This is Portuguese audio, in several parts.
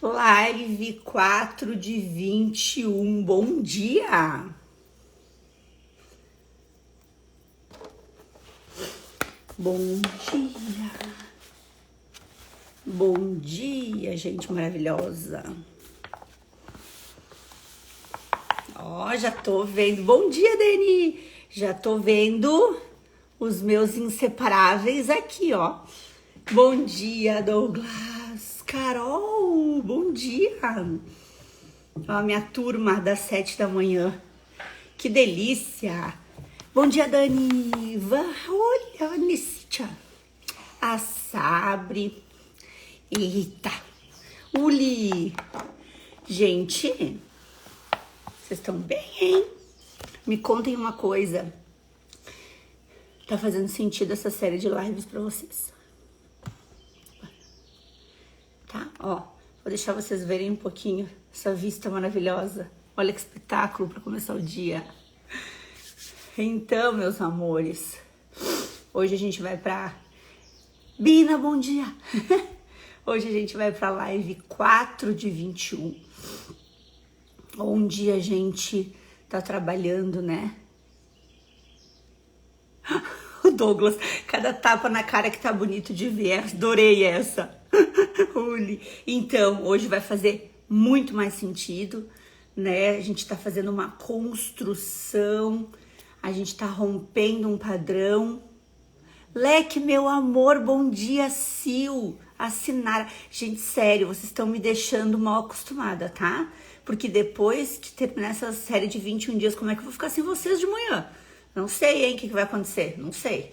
Live 4/21. Bom dia! Bom dia! Bom dia, gente maravilhosa! Ó, já tô vendo. Bom dia, Dani! Já tô vendo os meus inseparáveis aqui, ó. Bom dia, Douglas! Carol! Bom dia! Ó, a minha turma das 7 da manhã. Que delícia! Bom dia, Dani! Olha, Anícia! A Sabre! Eita! Uli! Gente, vocês estão bem, hein? Me contem uma coisa. Tá fazendo sentido essa série de lives pra vocês? Tá? Ó, vou deixar vocês verem um pouquinho essa vista maravilhosa. Olha que espetáculo para começar o dia. Então, meus amores, hoje a gente vai pra... Bina, bom dia! Hoje a gente vai pra live 4/21, onde a gente tá trabalhando, né? O Douglas, cada tapa na cara que tá bonito de ver, adorei essa. Uli. Então, hoje vai fazer muito mais sentido, né? A gente tá fazendo uma construção, a gente tá rompendo um padrão. Leque, meu amor, bom dia, Sil. Assinar. Gente, sério, vocês estão me deixando mal acostumada, tá? Porque depois de terminar essa série de 21 dias, como é que eu vou ficar sem vocês de manhã? Não sei, hein, o que vai acontecer, não sei.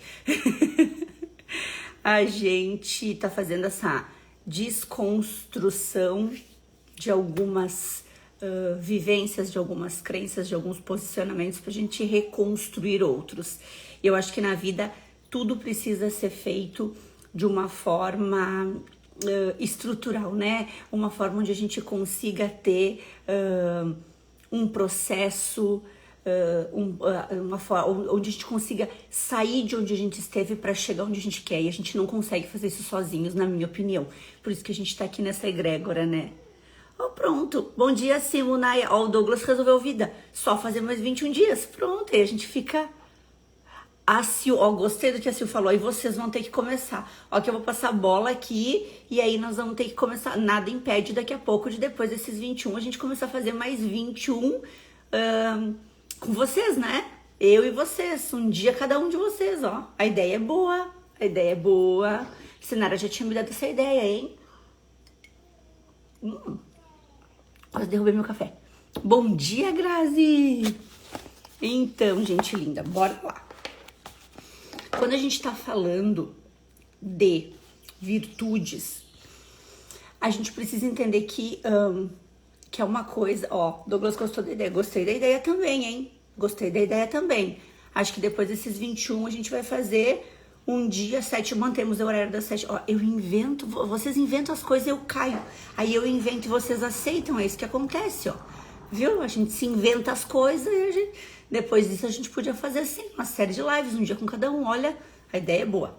A gente tá fazendo essa desconstrução de algumas vivências, de algumas crenças, de alguns posicionamentos pra gente reconstruir outros. Eu acho que na vida tudo precisa ser feito de uma forma estrutural, né? Uma forma onde a gente consiga ter um processo, uma forma onde a gente consiga sair de onde a gente esteve para chegar onde a gente quer. E a gente não consegue fazer isso sozinhos, na minha opinião. Por isso que a gente tá aqui nessa egrégora, né? Ó, pronto. Bom dia, Simonaya. Ó, o Douglas resolveu vida. Só fazer mais 21 dias. Pronto, aí a gente fica... A Sil, ó, gostei do que a Sil falou, e vocês vão ter que começar. Ó, que eu vou passar a bola aqui, e aí nós vamos ter que começar. Nada impede daqui a pouco, de depois desses 21, a gente começar a fazer mais 21 com vocês, né? Eu e vocês, um dia cada um de vocês, ó. A ideia é boa, a ideia é boa. Sinara já tinha me dado essa ideia, hein? Quase derrubei meu café. Bom dia, Grazi! Então, gente linda, bora lá. Quando a gente tá falando de virtudes, a gente precisa entender que é uma coisa... Ó, Douglas gostou da ideia. Gostei da ideia também, hein? Gostei da ideia também. Acho que depois desses 21 a gente vai fazer um dia 7. Mantemos o horário das 7. Ó, eu invento... Vocês inventam as coisas e eu caio. Aí eu invento e vocês aceitam. É isso que acontece, ó. Viu? A gente se inventa as coisas e a gente... Depois disso a gente podia fazer assim, uma série de lives, um dia com cada um. Olha, a ideia é boa.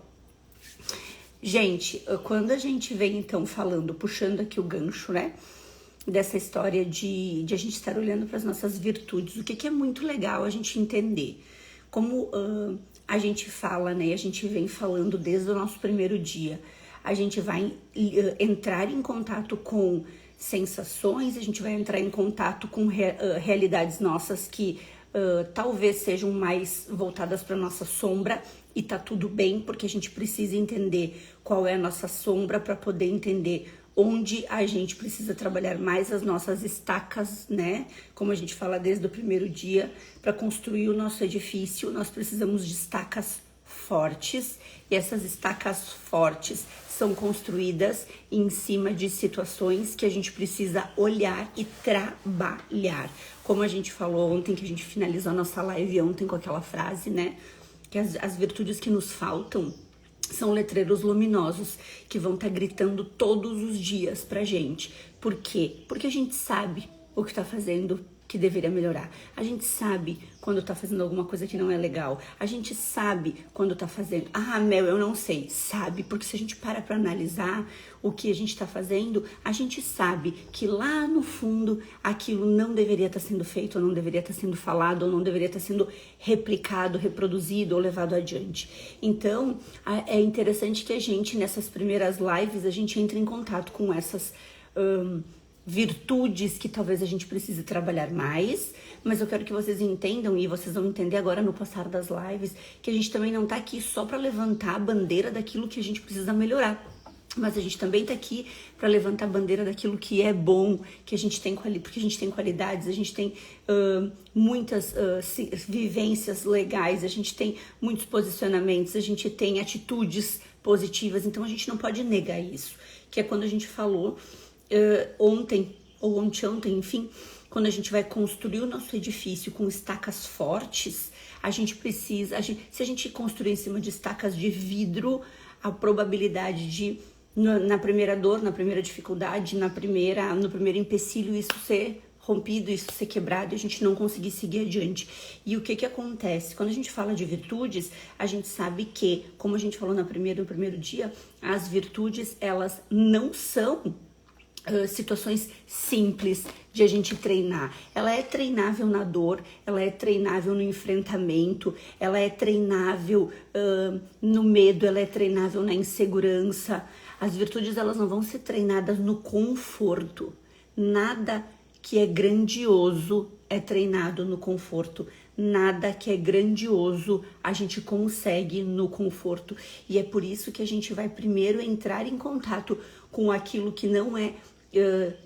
Gente, quando a gente vem então falando, puxando aqui o gancho, né? Dessa história de a gente estar olhando para as nossas virtudes, o que é muito legal a gente entender. Como a gente fala, né? A gente vem falando desde o nosso primeiro dia. A gente vai entrar em contato com sensações, a gente vai entrar em contato com realidades nossas que talvez sejam mais voltadas para nossa sombra, e tá tudo bem, porque a gente precisa entender qual é a nossa sombra para poder entender onde a gente precisa trabalhar mais as nossas estacas, né? Como a gente fala desde o primeiro dia, para construir o nosso edifício, nós precisamos de estacas fortes, e essas estacas fortes são construídas em cima de situações que a gente precisa olhar e trabalhar. Como a gente falou ontem, que a gente finalizou a nossa live ontem com aquela frase, né? Que as virtudes que nos faltam são letreiros luminosos que vão estar gritando todos os dias pra gente. Por quê? Porque a gente sabe o que tá fazendo que deveria melhorar. A gente sabe quando tá fazendo alguma coisa que não é legal. A gente sabe quando tá fazendo. Ah, Mel, eu não sei. Sabe, porque se a gente para pra analisar o que a gente tá fazendo, a gente sabe que lá no fundo aquilo não deveria estar sendo feito, ou não deveria estar sendo falado, ou não deveria estar sendo replicado, reproduzido ou levado adiante. Então, é interessante que a gente, nessas primeiras lives, a gente entre em contato com essas virtudes que talvez a gente precise trabalhar mais, mas eu quero que vocês entendam, e vocês vão entender agora no passar das lives, que a gente também não tá aqui só para levantar a bandeira daquilo que a gente precisa melhorar, mas a gente também tá aqui para levantar a bandeira daquilo que é bom, que a gente tem porque a gente tem qualidades, a gente tem muitas vivências legais, a gente tem muitos posicionamentos, a gente tem atitudes positivas, então a gente não pode negar isso, que é quando a gente falou ontem, ou ontem, enfim, quando a gente vai construir o nosso edifício com estacas fortes, a gente precisa, se a gente construir em cima de estacas de vidro, a probabilidade de, na primeira dor, na primeira dificuldade, no primeiro empecilho, isso ser rompido, isso ser quebrado e a gente não conseguir seguir adiante. E o que acontece? Quando a gente fala de virtudes, a gente sabe que, como a gente falou no primeiro dia, as virtudes, elas não são situações simples de a gente treinar. Ela é treinável na dor, ela é treinável no enfrentamento, ela é treinável no medo, ela é treinável na insegurança. As virtudes, elas não vão ser treinadas no conforto. Nada que é grandioso é treinado no conforto. Nada que é grandioso a gente consegue no conforto. E é por isso que a gente vai primeiro entrar em contato com aquilo que não é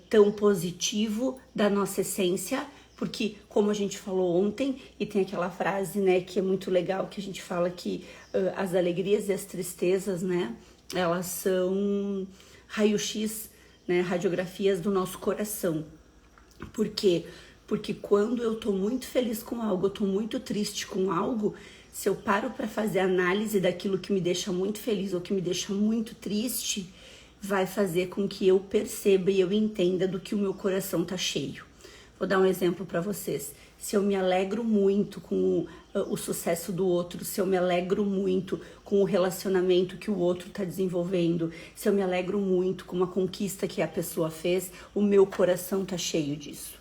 tão positivo da nossa essência, porque como a gente falou ontem, e tem aquela frase, né, que é muito legal, que a gente fala que as alegrias e as tristezas, né, elas são raio-x, né, radiografias do nosso coração. Por quê? Porque quando eu tô muito feliz com algo, eu tô muito triste com algo, se eu paro para fazer análise daquilo que me deixa muito feliz ou que me deixa muito triste, vai fazer com que eu perceba e eu entenda do que o meu coração tá cheio. Vou dar um exemplo para vocês. Se eu me alegro muito com o sucesso do outro, se eu me alegro muito com o relacionamento que o outro tá desenvolvendo, se eu me alegro muito com uma conquista que a pessoa fez, o meu coração tá cheio disso.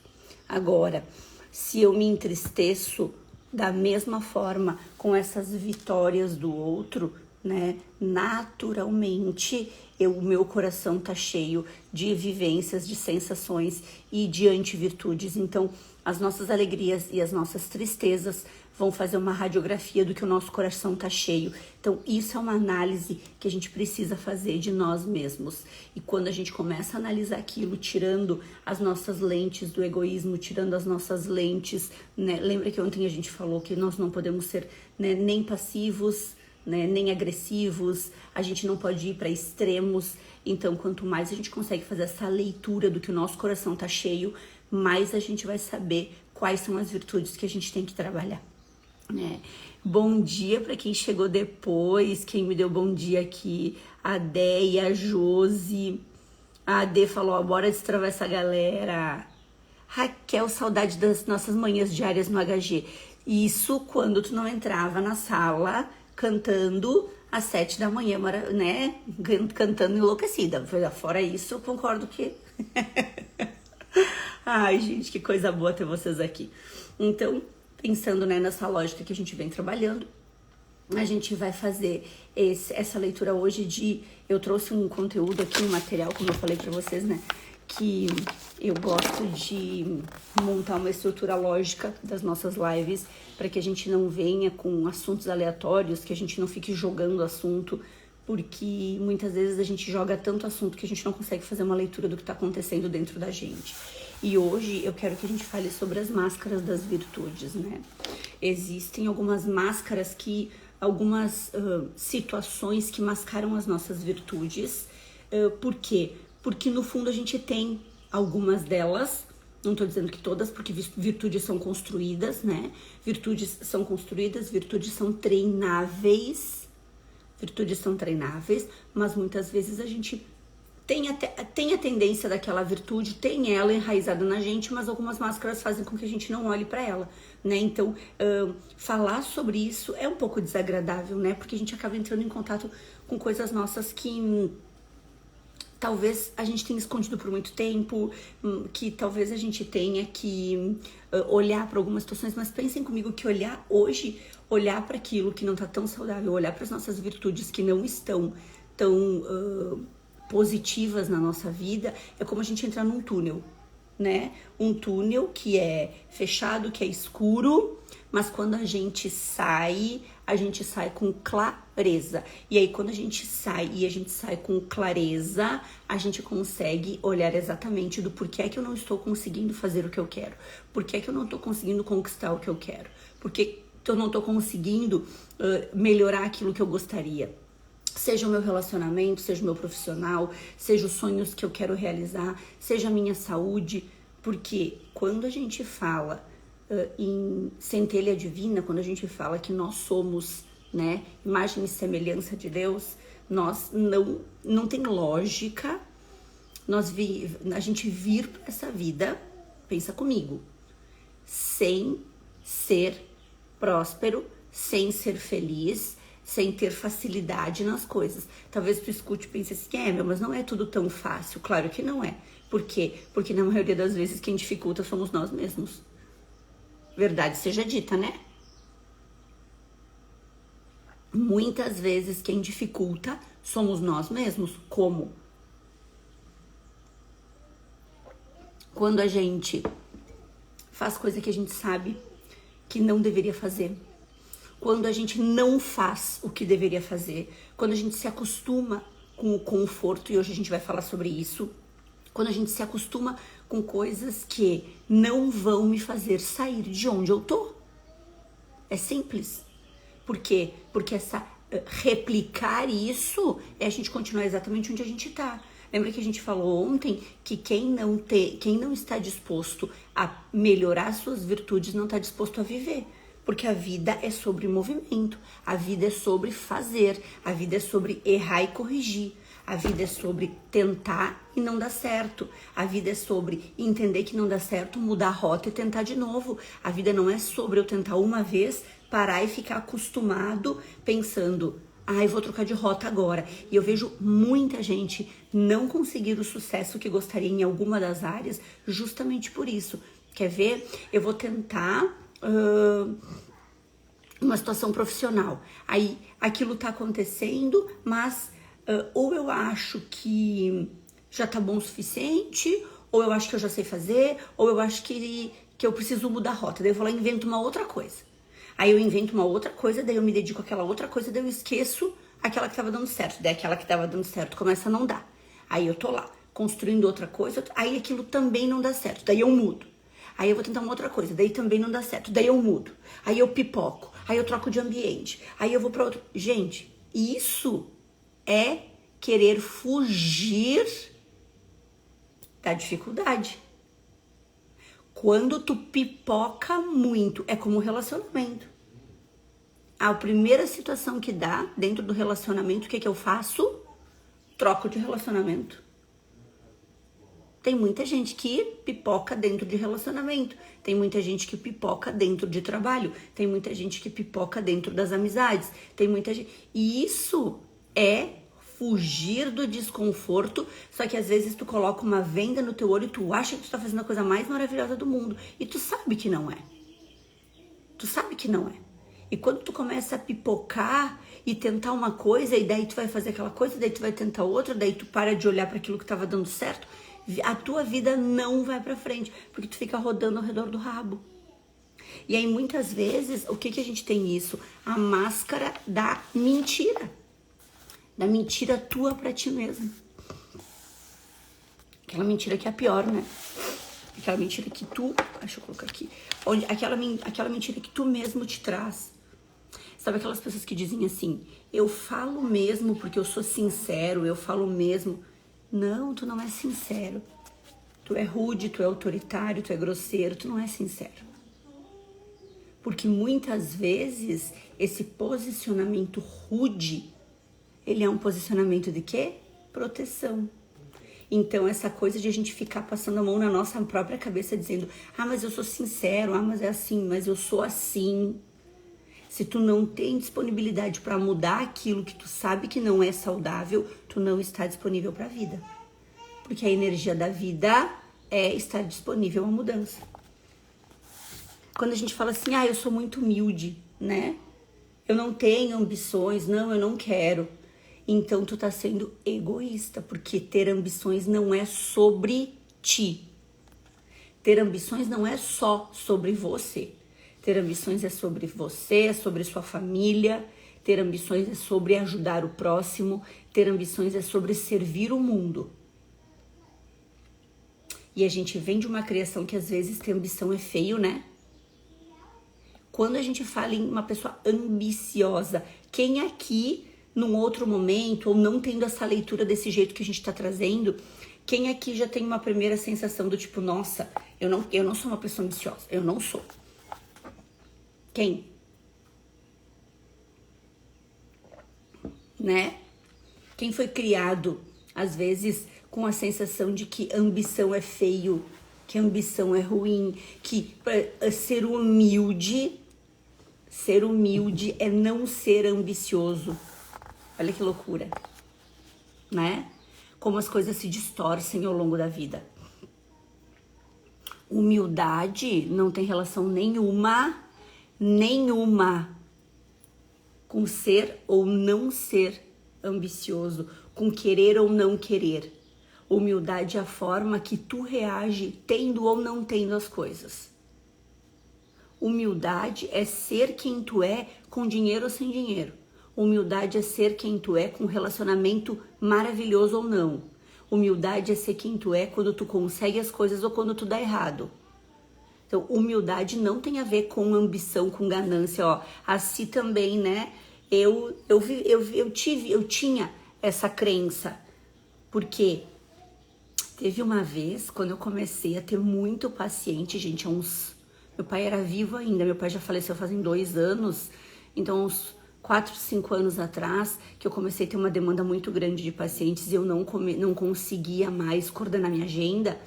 Agora, se eu me entristeço da mesma forma com essas vitórias do outro, né, naturalmente o meu coração tá cheio de vivências, de sensações e de antivirtudes. Então, as nossas alegrias e as nossas tristezas vão fazer uma radiografia do que o nosso coração tá cheio. Então, isso é uma análise que a gente precisa fazer de nós mesmos. E quando a gente começa a analisar aquilo, tirando as nossas lentes do egoísmo, tirando as nossas lentes, né? Lembra que ontem a gente falou que nós não podemos ser, né, nem passivos, né, nem agressivos, a gente não pode ir para extremos. Então, quanto mais a gente consegue fazer essa leitura do que o nosso coração tá cheio, mais a gente vai saber quais são as virtudes que a gente tem que trabalhar, né? Bom dia para quem chegou depois, quem me deu bom dia aqui, a Deia, a Josi, a Adê falou, ó, bora destravar essa galera. Raquel, saudade das nossas manhãs diárias no HG. Isso quando tu não entrava na sala cantando às 7 da manhã, né? Cantando enlouquecida. Fora isso, eu concordo que... Ai, gente, que coisa boa ter vocês aqui. Então, pensando, né, nessa lógica que a gente vem trabalhando, a gente vai fazer essa leitura hoje de... Eu trouxe um conteúdo aqui, um material, como eu falei pra vocês, né? Que eu gosto de montar uma estrutura lógica das nossas lives para que a gente não venha com assuntos aleatórios, que a gente não fique jogando assunto, porque muitas vezes a gente joga tanto assunto que a gente não consegue fazer uma leitura do que está acontecendo dentro da gente. E hoje eu quero que a gente fale sobre as máscaras das virtudes, né? Existem algumas máscaras algumas situações que mascaram as nossas virtudes. Por quê? Porque no fundo a gente tem algumas delas, não tô dizendo que todas, porque virtudes são construídas, né? Virtudes são construídas, virtudes são treináveis, mas muitas vezes a gente tem a tendência daquela virtude, tem ela enraizada na gente, mas algumas máscaras fazem com que a gente não olhe para ela, né? Então, falar sobre isso é um pouco desagradável, né? Porque a gente acaba entrando em contato com coisas nossas que talvez a gente tenha escondido por muito tempo, que talvez a gente tenha que olhar para algumas situações, mas pensem comigo que olhar para aquilo que não tá tão saudável, olhar para as nossas virtudes que não estão tão positivas na nossa vida, é como a gente entrar num túnel, né? Um túnel que é fechado, que é escuro, mas quando a gente sai com clareza. E aí, quando a gente sai com clareza, a gente consegue olhar exatamente do porquê que eu não estou conseguindo fazer o que eu quero, porquê que eu não estou conseguindo conquistar o que eu quero, porquê que eu não estou conseguindo melhorar aquilo que eu gostaria. Seja o meu relacionamento, seja o meu profissional, seja os sonhos que eu quero realizar, seja a minha saúde, porque quando a gente fala em centelha divina, quando a gente fala que nós somos, né, imagem e semelhança de Deus, nós não tem lógica a gente vir para essa vida, pensa comigo, sem ser próspero, sem ser feliz, sem ter facilidade nas coisas. Talvez tu escute e pense assim, mas não é tudo tão fácil. Claro que não é. Por quê? Porque na maioria das vezes quem dificulta somos nós mesmos. Verdade seja dita, né? Muitas vezes quem dificulta somos nós mesmos. Como? Quando a gente faz coisa que a gente sabe que não deveria fazer. Quando a gente não faz o que deveria fazer, quando a gente se acostuma com o conforto, e hoje a gente vai falar sobre isso, quando a gente se acostuma com coisas que não vão me fazer sair de onde eu tô. É simples. Por quê? Porque replicar isso é a gente continuar exatamente onde a gente tá. Lembra que a gente falou ontem que quem não está disposto a melhorar suas virtudes não está disposto a viver. Porque a vida é sobre movimento, a vida é sobre fazer, a vida é sobre errar e corrigir, a vida é sobre tentar e não dar certo, a vida é sobre entender que não dá certo, mudar a rota e tentar de novo. A vida não é sobre eu tentar uma vez, parar e ficar acostumado pensando, eu vou trocar de rota agora. E eu vejo muita gente não conseguir o sucesso que gostaria em alguma das áreas justamente por isso. Quer ver? Eu vou tentar uma situação profissional. Aí aquilo tá acontecendo, mas ou eu acho que já tá bom o suficiente, ou eu acho que eu já sei fazer, ou eu acho que eu preciso mudar a rota. Daí eu vou lá e invento uma outra coisa. Aí eu invento uma outra coisa, daí eu me dedico àquela outra coisa, daí eu esqueço aquela que tava dando certo. Daí aquela que tava dando certo começa a não dar. Aí eu tô lá, construindo outra coisa, aí aquilo também não dá certo, daí eu mudo. Aí eu vou tentar uma outra coisa, daí também não dá certo, daí eu mudo, aí eu pipoco, aí eu troco de ambiente, aí eu vou pra outro. Gente, isso é querer fugir da dificuldade. Quando tu pipoca muito, é como relacionamento. A primeira situação que dá dentro do relacionamento, o que eu faço? Troco de relacionamento. Tem muita gente que pipoca dentro de relacionamento, tem muita gente que pipoca dentro de trabalho, tem muita gente que pipoca dentro das amizades, tem muita gente... E isso é fugir do desconforto, só que às vezes tu coloca uma venda no teu olho e tu acha que tu tá fazendo a coisa mais maravilhosa do mundo, e tu sabe que não é. Tu sabe que não é. E quando tu começa a pipocar e tentar uma coisa, e daí tu vai fazer aquela coisa, daí tu vai tentar outra, daí tu para de olhar para aquilo que tava dando certo, a tua vida não vai pra frente, porque tu fica rodando ao redor do rabo. E aí muitas vezes, o que a gente tem isso? A máscara da mentira tua pra ti mesmo. Aquela mentira que é a pior, né? Aquela mentira que tu, deixa eu colocar aqui, aquela mentira que tu mesmo te traz. Sabe aquelas pessoas que dizem assim, eu falo mesmo porque eu sou sincero, eu falo mesmo. Não, tu não é sincero. Tu é rude, tu é autoritário, tu é grosseiro, tu não é sincero. Porque muitas vezes esse posicionamento rude, ele é um posicionamento de quê? Proteção. Então, essa coisa de a gente ficar passando a mão na nossa própria cabeça dizendo, ah, mas eu sou sincero, ah, mas é assim, mas eu sou assim. Se tu não tem disponibilidade para mudar aquilo que tu sabe que não é saudável, tu não está disponível para a vida. Porque a energia da vida é estar disponível à mudança. Quando a gente fala assim, ah, eu sou muito humilde, né? Eu não tenho ambições, não, eu não quero. Então tu tá sendo egoísta, porque ter ambições não é sobre ti. Ter ambições não é só sobre você. Ter ambições é sobre você, é sobre sua família. Ter ambições é sobre ajudar o próximo. Ter ambições é sobre servir o mundo. E a gente vem de uma criação que às vezes ter ambição é feio, né? Quando a gente fala em uma pessoa ambiciosa, quem aqui, num outro momento, ou não tendo essa leitura desse jeito que a gente tá trazendo, quem aqui já tem uma primeira sensação do tipo, nossa, eu não sou uma pessoa ambiciosa, eu não sou. Quem? Né? Quem foi criado, às vezes, com a sensação de que ambição é feio, que ambição é ruim, que ser humilde é não ser ambicioso. Olha que loucura, né? Como as coisas se distorcem ao longo da vida. Humildade não tem relação nenhuma com ser ou não ser ambicioso, com querer ou não querer. Humildade é a forma que tu reage tendo ou não tendo as coisas. Humildade é ser quem tu é com dinheiro ou sem dinheiro. Humildade é ser quem tu é com relacionamento maravilhoso ou não. Humildade é ser quem tu é quando tu consegue as coisas ou quando tu dá errado. Então, humildade não tem a ver com ambição, com ganância, ó. Assim também, né? Eu tinha essa crença. Porque teve uma vez, quando eu comecei a ter muito paciente, gente, meu pai era vivo ainda, meu pai já faleceu fazem 2 anos, então uns 4, 5 anos atrás, que eu comecei a ter uma demanda muito grande de pacientes e eu não conseguia mais coordenar minha agenda.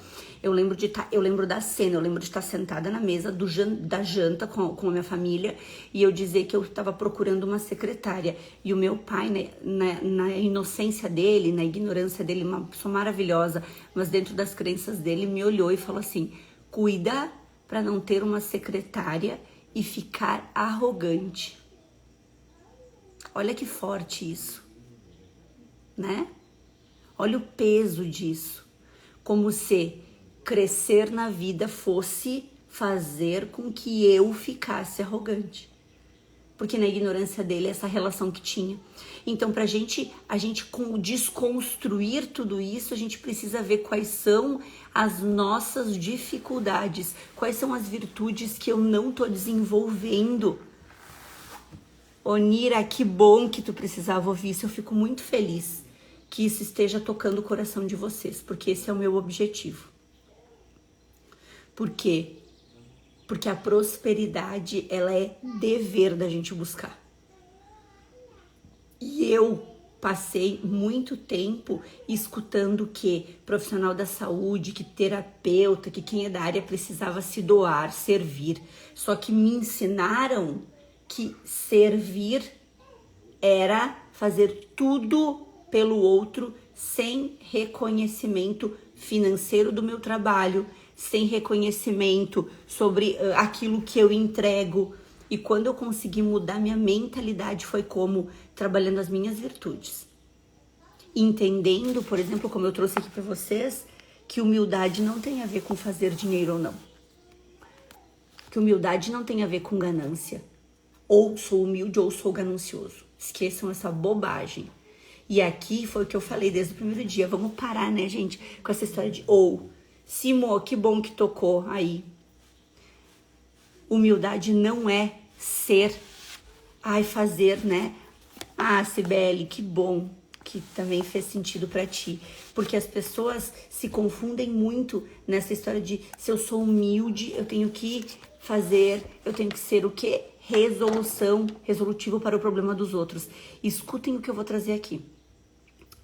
Eu lembro da cena, eu lembro de estar sentada na mesa da janta com a minha família e eu dizer que eu estava procurando uma secretária. E o meu pai, né, na inocência dele, na ignorância dele, uma pessoa maravilhosa, mas dentro das crenças dele, me olhou e falou assim, cuida para não ter uma secretária e ficar arrogante. Olha que forte isso, né? Olha o peso disso. Como se crescer na vida fosse fazer com que eu ficasse arrogante. Porque na ignorância dele, essa relação que tinha. Então, a gente desconstruir tudo isso, a gente precisa ver quais são as nossas dificuldades, quais são as virtudes que eu não tô desenvolvendo. Onira, que bom que tu precisava ouvir isso. Eu fico muito feliz que isso esteja tocando o coração de vocês, porque esse é o meu objetivo. Por quê? Porque a prosperidade, ela é dever da gente buscar. E eu passei muito tempo escutando que profissional da saúde, que terapeuta, que quem é da área precisava se doar, servir. Só que me ensinaram que servir era fazer tudo pelo outro sem reconhecimento financeiro do meu trabalho, sem reconhecimento sobre aquilo que eu entrego. E quando eu consegui mudar minha mentalidade foi como? Trabalhando as minhas virtudes. Entendendo, por exemplo, como eu trouxe aqui para vocês, que humildade não tem a ver com fazer dinheiro ou não. Que humildade não tem a ver com ganância. Ou sou humilde ou sou ganancioso. Esqueçam essa bobagem. E aqui foi o que eu falei desde o primeiro dia. Vamos parar, né, gente, com essa história de ou. Simo, que bom que tocou aí. Humildade não é ser, fazer, né? Ah, Cibele, que bom que também fez sentido pra ti. Porque as pessoas se confundem muito nessa história de se eu sou humilde, eu tenho que fazer, eu tenho que ser o quê? Resolutivo para o problema dos outros. Escutem o que eu vou trazer aqui.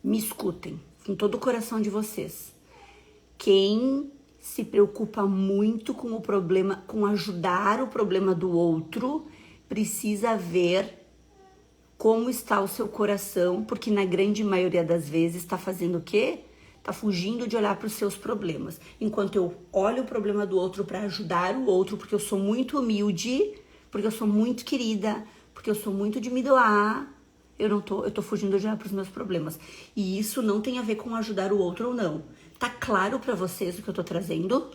Me escutem, com todo o coração de vocês. Quem se preocupa muito com o problema, com ajudar o problema do outro, precisa ver como está o seu coração, porque na grande maioria das vezes está fazendo o quê? Está fugindo de olhar para os seus problemas. Enquanto eu olho o problema do outro para ajudar o outro, porque eu sou muito humilde, porque eu sou muito querida, porque eu sou muito de me doar, eu tô fugindo de olhar para os meus problemas. E isso não tem a ver com ajudar o outro ou não. Tá claro para vocês o que eu tô trazendo?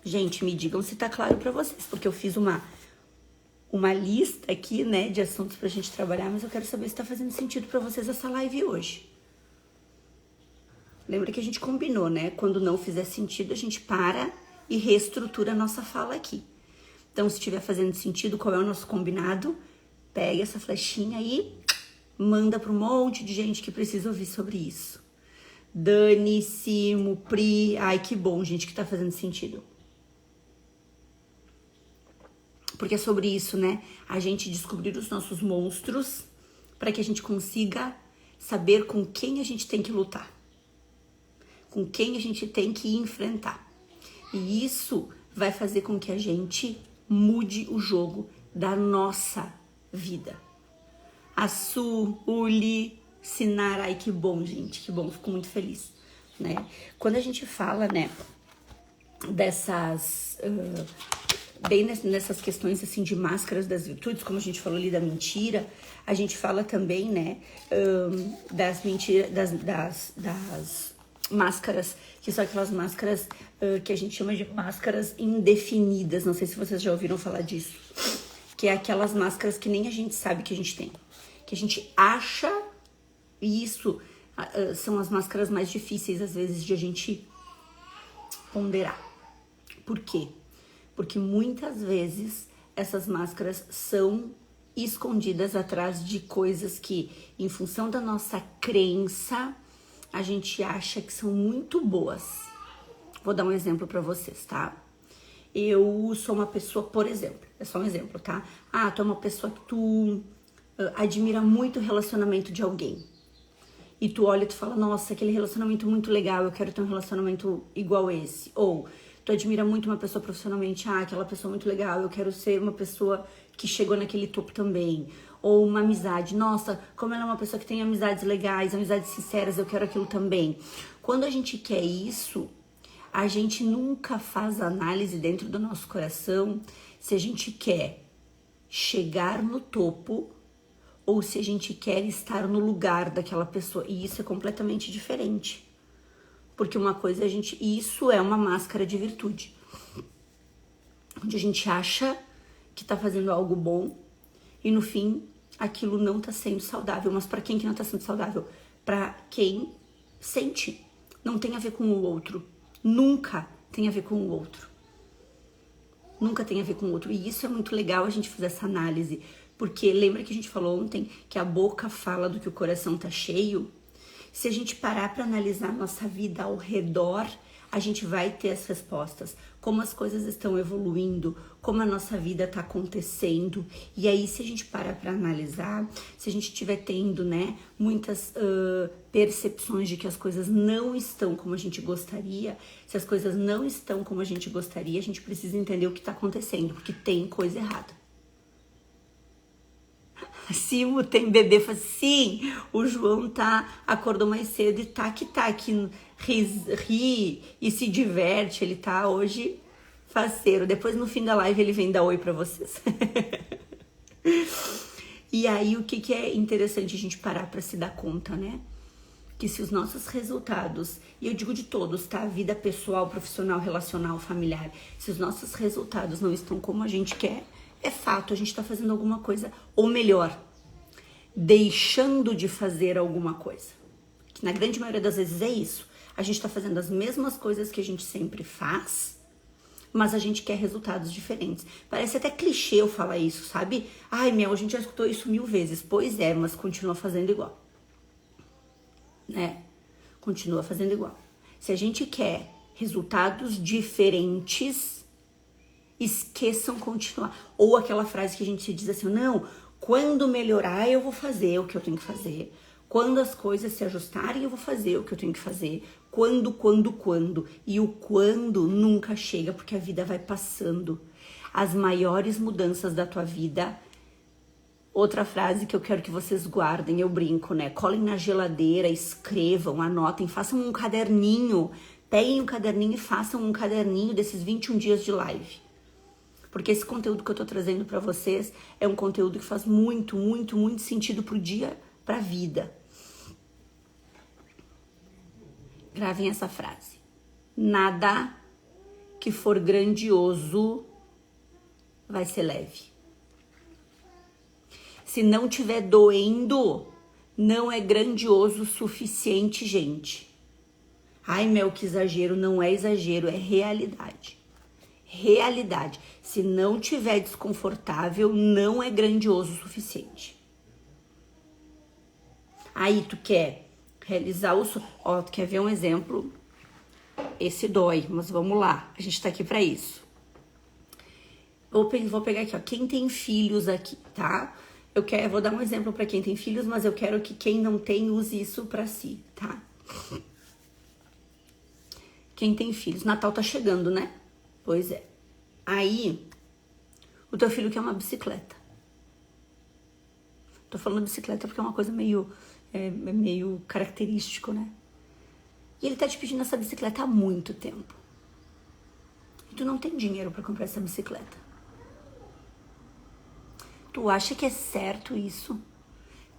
Gente, me digam se tá claro para vocês, porque eu fiz uma lista aqui, né, de assuntos pra gente trabalhar, mas eu quero saber se tá fazendo sentido para vocês essa live hoje. Lembra que a gente combinou, né? Quando não fizer sentido, a gente para e reestrutura a nossa fala aqui. Então, se estiver fazendo sentido, qual é o nosso combinado? Pega essa flechinha aí, manda para um monte de gente que precisa ouvir sobre isso. Dani, Simo, Pri, ai que bom, gente, que tá fazendo sentido. Porque é sobre isso, né? A gente descobrir os nossos monstros para que a gente consiga saber com quem a gente tem que lutar. Com quem a gente tem que enfrentar. E isso vai fazer com que a gente mude o jogo da nossa vida. A Su, Uli, Sinara, ai que bom, gente, que bom, fico muito feliz, né? Quando a gente fala, né, dessas, bem nessas questões, assim, de máscaras das virtudes, como a gente falou ali da mentira, a gente fala também, né, das mentiras, das máscaras, que são aquelas máscaras que a gente chama de máscaras indefinidas, não sei se vocês já ouviram falar disso, que é aquelas máscaras que nem a gente sabe que a gente tem, que a gente acha, e isso são as máscaras mais difíceis, às vezes, de a gente ponderar. Por quê? Porque muitas vezes essas máscaras são escondidas atrás de coisas que, em função da nossa crença, a gente acha que são muito boas. Vou dar um exemplo pra vocês, tá? Eu sou uma pessoa, por exemplo, é só um exemplo, tá? Ah, tu é uma pessoa que tu admira muito o relacionamento de alguém. E tu olha e tu fala, nossa, aquele relacionamento muito legal, eu quero ter um relacionamento igual esse. Ou tu admira muito uma pessoa profissionalmente, ah, aquela pessoa muito legal, eu quero ser uma pessoa que chegou naquele topo também. Ou uma amizade, nossa, como ela é uma pessoa que tem amizades legais, amizades sinceras, eu quero aquilo também. Quando a gente quer isso, a gente nunca faz análise dentro do nosso coração se a gente quer chegar no topo ou se a gente quer estar no lugar daquela pessoa. E isso é completamente diferente. Porque uma coisa isso é uma máscara de virtude. Onde a gente acha que tá fazendo algo bom e no fim aquilo não tá sendo saudável. Mas para quem que não tá sendo saudável? Para quem sente. Não tem a ver com o outro. Nunca tem a ver com o outro. Nunca tem a ver com o outro. E isso é muito legal a gente fazer essa análise. Porque lembra que a gente falou ontem que a boca fala do que o coração tá cheio? Se a gente parar para analisar a nossa vida ao redor, a gente vai ter as respostas. Como as coisas estão evoluindo, como a nossa vida está acontecendo. E aí, se a gente parar para analisar, se a gente estiver tendo, né, muitas percepções de que as coisas não estão como a gente gostaria, se as coisas não estão como a gente gostaria, a gente precisa entender o que está acontecendo, porque tem coisa errada. Simo tem bebê, fala, sim, o João acordou mais cedo e tá aqui, ri e se diverte, ele tá hoje faceiro. Depois no fim da live ele vem dar oi pra vocês. E aí o que é interessante a gente parar pra se dar conta, né? Que se os nossos resultados, e eu digo de todos, tá? Vida pessoal, profissional, relacional, familiar, se os nossos resultados não estão como a gente quer, é fato, a gente tá fazendo alguma coisa, ou melhor, deixando de fazer alguma coisa. Que na grande maioria das vezes é isso. A gente tá fazendo as mesmas coisas que a gente sempre faz, mas a gente quer resultados diferentes. Parece até clichê eu falar isso, sabe? Ai, a gente já escutou isso 1000 vezes. Pois é, mas continua fazendo igual. Né? Continua fazendo igual. Se a gente quer resultados diferentes, esqueçam continuar. Ou aquela frase que a gente diz assim, não, quando melhorar eu vou fazer o que eu tenho que fazer. Quando as coisas se ajustarem, eu vou fazer o que eu tenho que fazer. Quando. E o quando nunca chega, porque a vida vai passando. As maiores mudanças da tua vida. Outra frase que eu quero que vocês guardem, eu brinco, né? Colhem na geladeira, escrevam, anotem, façam um caderninho. Peguem um caderninho e façam um caderninho desses 21 dias de live. Porque esse conteúdo que eu tô trazendo pra vocês é um conteúdo que faz muito sentido pro dia, pra vida. Gravem essa frase. Nada que for grandioso vai ser leve. Se não tiver doendo, não é grandioso o suficiente, gente. Ai, Mel, que exagero. Não é exagero, é realidade. Realidade. Se não tiver desconfortável, não é grandioso o suficiente. Aí tu quer realizar o sonho. Ó, tu quer ver um exemplo? Esse dói, mas vamos lá. A gente tá aqui pra isso. Vou pegar aqui, ó. Quem tem filhos aqui, tá? Vou dar um exemplo pra quem tem filhos, mas eu quero que quem não tem use isso pra si, tá? Quem tem filhos. Natal tá chegando, né? Pois é. Aí, o teu filho quer uma bicicleta. Tô falando bicicleta porque é uma coisa meio característico, né? E ele tá te pedindo essa bicicleta há muito tempo. E tu não tem dinheiro pra comprar essa bicicleta. Tu acha que é certo isso?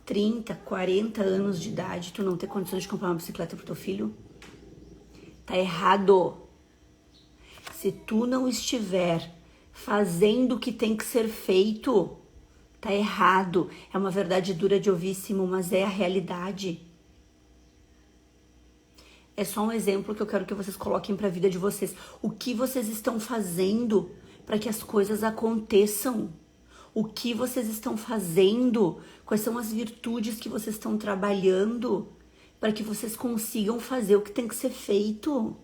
30, 40 anos de idade, tu não ter condições de comprar uma bicicleta pro teu filho? Tá errado. Se tu não estiver fazendo o que tem que ser feito, tá errado. É uma verdade dura de ouvíssimo, mas é a realidade. É só um exemplo que eu quero que vocês coloquem pra vida de vocês. O que vocês estão fazendo para que as coisas aconteçam? O que vocês estão fazendo? Quais são as virtudes que vocês estão trabalhando para que vocês consigam fazer o que tem que ser feito?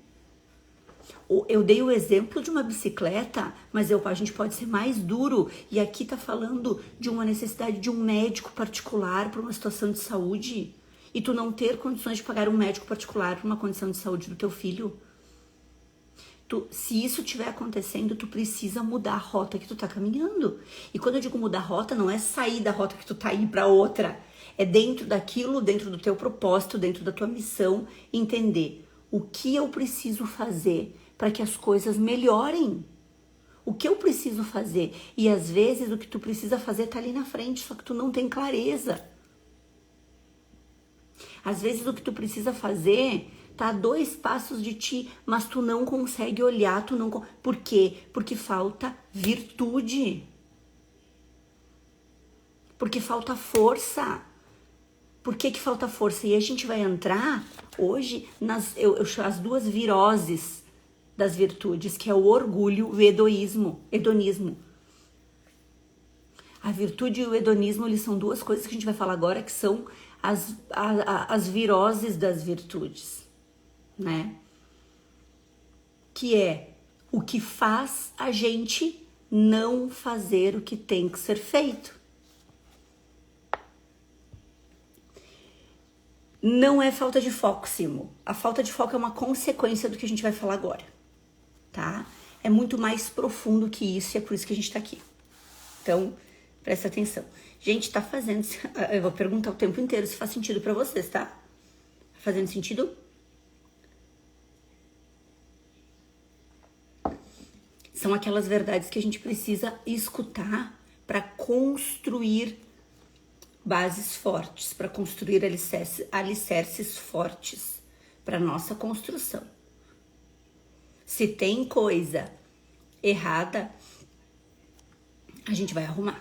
Eu dei o exemplo de uma bicicleta, mas a gente pode ser mais duro. E aqui tá falando de uma necessidade de um médico particular para uma situação de saúde. E tu não ter condições de pagar um médico particular para uma condição de saúde do teu filho. Se isso estiver acontecendo, tu precisa mudar a rota que tu tá caminhando. E quando eu digo mudar a rota, não é sair da rota que tu tá indo para outra. É dentro daquilo, dentro do teu propósito, dentro da tua missão, entender o que eu preciso fazer para que as coisas melhorem. O que eu preciso fazer? E às vezes o que tu precisa fazer tá ali na frente, só que tu não tem clareza. Às vezes o que tu precisa fazer tá a 2 passos de ti, mas tu não consegue olhar, Por quê? Porque falta virtude. Porque falta força. Por que falta força? E a gente vai entrar hoje eu chamo as 2 viroses das virtudes, que é o orgulho e o hedonismo. A virtude e o hedonismo, eles são 2 coisas que a gente vai falar agora, que são as viroses das virtudes, né? Que é o que faz a gente não fazer o que tem que ser feito. Não é falta de foco, Simo. A falta de foco é uma consequência do que a gente vai falar agora, tá? É muito mais profundo que isso e é por isso que a gente tá aqui. Então, presta atenção. Gente, tá fazendo... Eu vou perguntar o tempo inteiro se faz sentido pra vocês, tá? Tá fazendo sentido? São aquelas verdades que a gente precisa escutar para construir bases fortes, para construir alicerces fortes para nossa construção. Se tem coisa errada, a gente vai arrumar,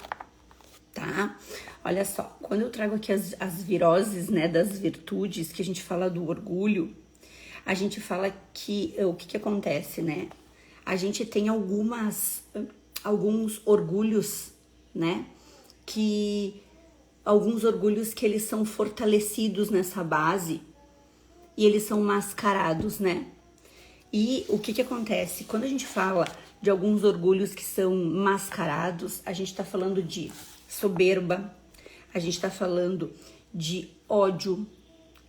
tá? Olha só, quando eu trago aqui as viroses, né, das virtudes, que a gente fala do orgulho, a gente fala que o que acontece, né? A gente tem alguns orgulhos, né? Alguns orgulhos que eles são fortalecidos nessa base e eles são mascarados, né? E o que acontece? Quando a gente fala de alguns orgulhos que são mascarados, a gente tá falando de soberba, a gente tá falando de ódio,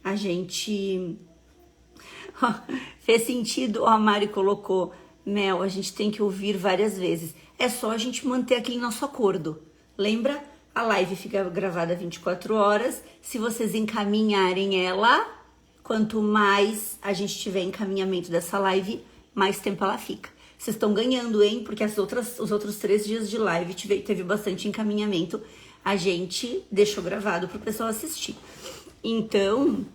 a gente... Fez sentido, a Mari colocou, Mel, a gente tem que ouvir várias vezes. É só a gente manter aquele nosso acordo. Lembra? A live fica gravada 24 horas. Se vocês encaminharem ela, quanto mais a gente tiver encaminhamento dessa live, mais tempo ela fica. Vocês estão ganhando, hein? Porque os outros 3 dias de live teve bastante encaminhamento. A gente deixou gravado para o pessoal assistir. Então,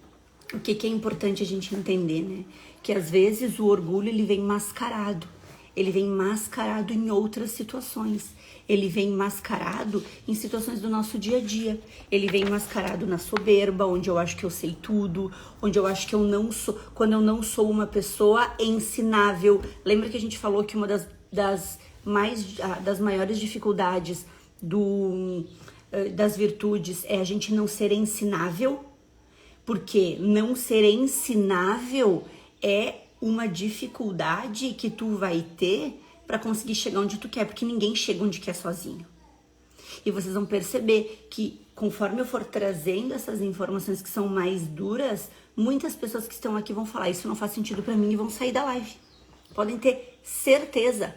o que é importante a gente entender, né? Que às vezes o orgulho, ele vem mascarado. Ele vem mascarado em outras situações. Ele vem mascarado em situações do nosso dia a dia. Ele vem mascarado na soberba, onde eu acho que eu sei tudo, onde eu acho que eu não sou, quando eu não sou uma pessoa ensinável. Lembra que a gente falou que uma das maiores dificuldades das virtudes é a gente não ser ensinável? Porque não ser ensinável é uma dificuldade que tu vai ter para conseguir chegar onde tu quer, porque ninguém chega onde quer sozinho. E vocês vão perceber que conforme eu for trazendo essas informações que são mais duras, muitas pessoas que estão aqui vão falar, isso não faz sentido para mim, e vão sair da live. Podem ter certeza.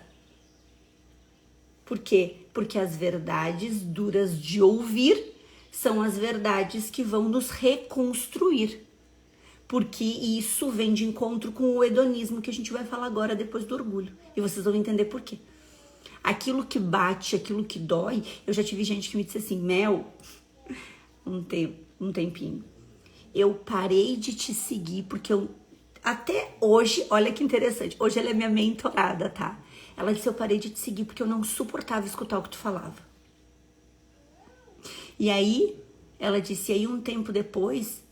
Por quê? Porque as verdades duras de ouvir são as verdades que vão nos reconstruir. Porque isso vem de encontro com o hedonismo, que a gente vai falar agora depois do orgulho. E vocês vão entender por quê. Aquilo que bate, aquilo que dói, eu já tive gente que me disse assim, Mel, um tempinho, eu parei de te seguir porque até hoje, olha que interessante, hoje ela é minha mentorada, tá? Ela disse, eu parei de te seguir porque eu não suportava escutar o que tu falava. E aí, ela disse, e aí um tempo depois,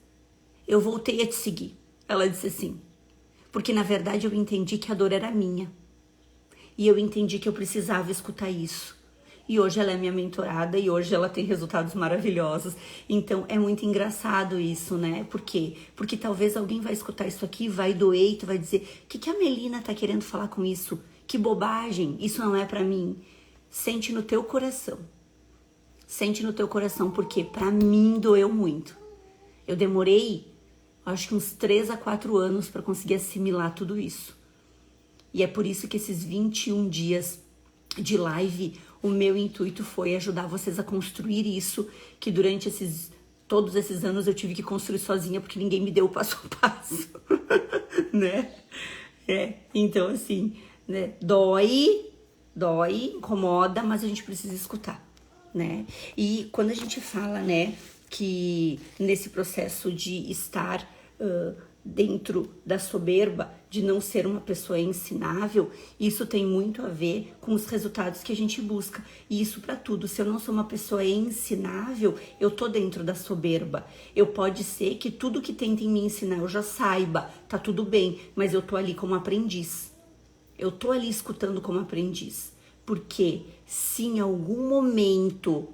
eu voltei a te seguir. Ela disse assim, porque na verdade eu entendi que a dor era minha. E eu entendi que eu precisava escutar isso. E hoje ela é minha mentorada e hoje ela tem resultados maravilhosos. Então é muito engraçado isso, né? Por quê? Porque talvez alguém vai escutar isso aqui, vai doer e tu vai dizer, o que a Melina tá querendo falar com isso? Que bobagem, isso não é pra mim. Sente no teu coração. Sente no teu coração, porque pra mim doeu muito. Eu demorei, acho que uns 3 a 4 anos para conseguir assimilar tudo isso. E é por isso que esses 21 dias de live, o meu intuito foi ajudar vocês a construir isso, que durante todos esses anos eu tive que construir sozinha, porque ninguém me deu o passo a passo, né? Então assim, né? Dói, incomoda, mas a gente precisa escutar, né? E quando a gente fala, né, que nesse processo de estar dentro da soberba, de não ser uma pessoa ensinável, isso tem muito a ver com os resultados que a gente busca. E isso para tudo. Se eu não sou uma pessoa ensinável, eu tô dentro da soberba. Pode ser que tudo que tentem me ensinar eu já saiba, tá tudo bem, mas eu tô ali como aprendiz. Eu tô ali escutando como aprendiz. Porque se em algum momento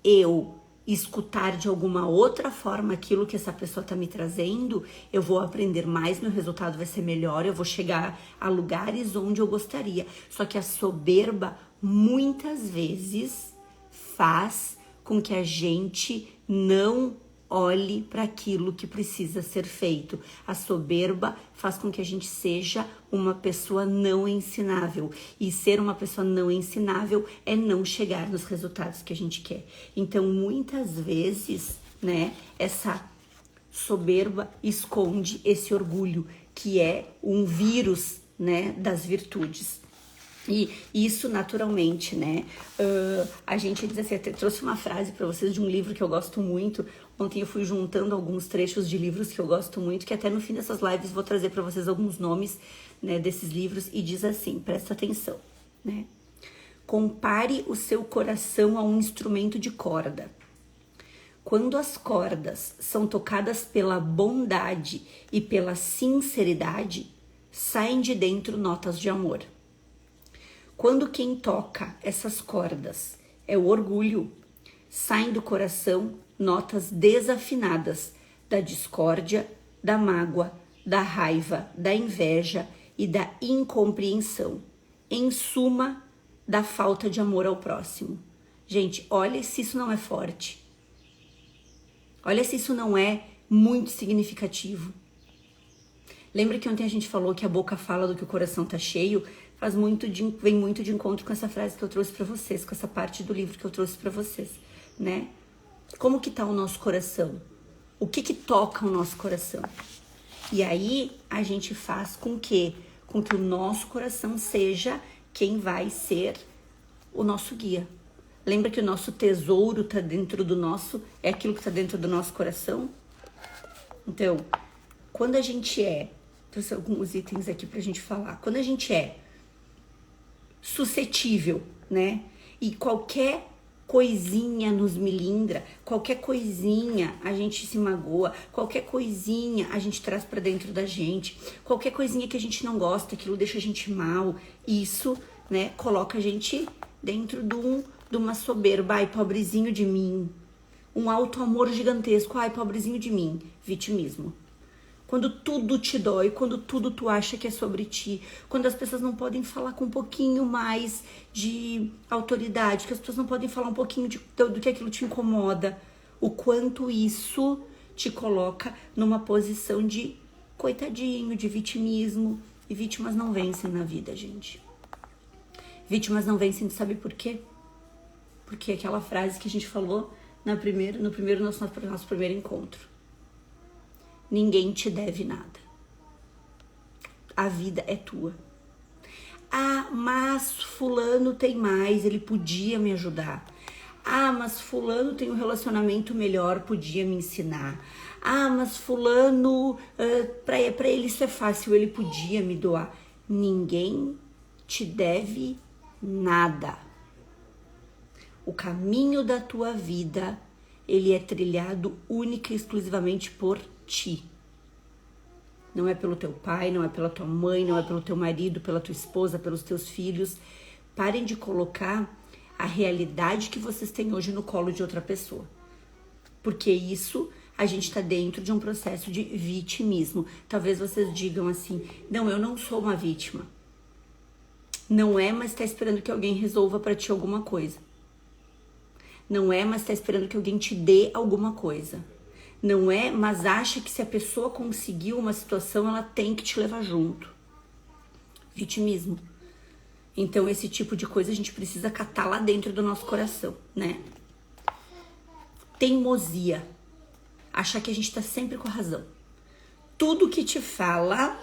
eu escutar de alguma outra forma aquilo que essa pessoa tá me trazendo, eu vou aprender mais, meu resultado vai ser melhor, eu vou chegar a lugares onde eu gostaria. Só que a soberba muitas vezes faz com que a gente não olhe para aquilo que precisa ser feito. A soberba faz com que a gente seja uma pessoa não ensinável. E ser uma pessoa não ensinável é não chegar nos resultados que a gente quer. Então, muitas vezes, né, essa soberba esconde esse orgulho, que é um vírus, né, das virtudes. E isso naturalmente, né, a gente diz assim, até trouxe uma frase para vocês de um livro que eu gosto muito. Ontem eu fui juntando alguns trechos de livros que eu gosto muito, que até no fim dessas lives vou trazer para vocês alguns nomes, né, desses livros, e diz assim, presta atenção, né? Compare o seu coração a um instrumento de corda. Quando as cordas são tocadas pela bondade e pela sinceridade, saem de dentro notas de amor. Quando quem toca essas cordas é o orgulho, saem do coração notas desafinadas da discórdia, da mágoa, da raiva, da inveja e da incompreensão. Em suma, da falta de amor ao próximo. Gente, olha se isso não é forte. Olha se isso não é muito significativo. Lembra que ontem a gente falou que a boca fala do que o coração tá cheio? Vem muito de encontro com essa frase que eu trouxe para vocês, com essa parte do livro que eu trouxe para vocês, né? Como que tá o nosso coração? O que toca o nosso coração? E aí a gente faz com que o nosso coração seja quem vai ser o nosso guia. Lembra que o nosso tesouro tá dentro do nosso, é aquilo que tá dentro do nosso coração? Então, quando a gente trouxe alguns itens aqui pra gente falar. Quando a gente é suscetível, né? E qualquer coisinha nos melindra, qualquer coisinha a gente se magoa, qualquer coisinha a gente traz pra dentro da gente, qualquer coisinha que a gente não gosta, aquilo deixa a gente mal, isso, né, coloca a gente dentro de uma soberba, ai, pobrezinho de mim, um auto-amor gigantesco, ai, pobrezinho de mim, vitimismo. Quando tudo te dói, quando tudo tu acha que é sobre ti, quando as pessoas não podem falar com um pouquinho mais de autoridade, que as pessoas não podem falar um pouquinho do que aquilo te incomoda, o quanto isso te coloca numa posição de coitadinho, de vitimismo. E vítimas não vencem na vida, gente. Vítimas não vencem, sabe por quê? Porque aquela frase que a gente falou no nosso primeiro encontro. Ninguém te deve nada. A vida é tua. Ah, mas fulano tem mais, ele podia me ajudar. Ah, mas fulano tem um relacionamento melhor, podia me ensinar. Ah, mas fulano, pra ele isso é fácil, ele podia me doar. Ninguém te deve nada. O caminho da tua vida, ele é trilhado única e exclusivamente por ti. Não é pelo teu pai, não é pela tua mãe, não é pelo teu marido, pela tua esposa, pelos teus filhos. Parem de colocar a realidade que vocês têm hoje no colo de outra pessoa. Porque isso, a gente tá dentro de um processo de vitimismo. Talvez vocês digam assim, não, eu não sou uma vítima. Não é, mas tá esperando que alguém resolva pra ti alguma coisa. Não é, mas tá esperando que alguém te dê alguma coisa. Não é, mas acha que se a pessoa conseguiu uma situação, ela tem que te levar junto. Vitimismo. Então, esse tipo de coisa a gente precisa catar lá dentro do nosso coração, né? Teimosia. Achar que a gente tá sempre com a razão. Tudo que te fala,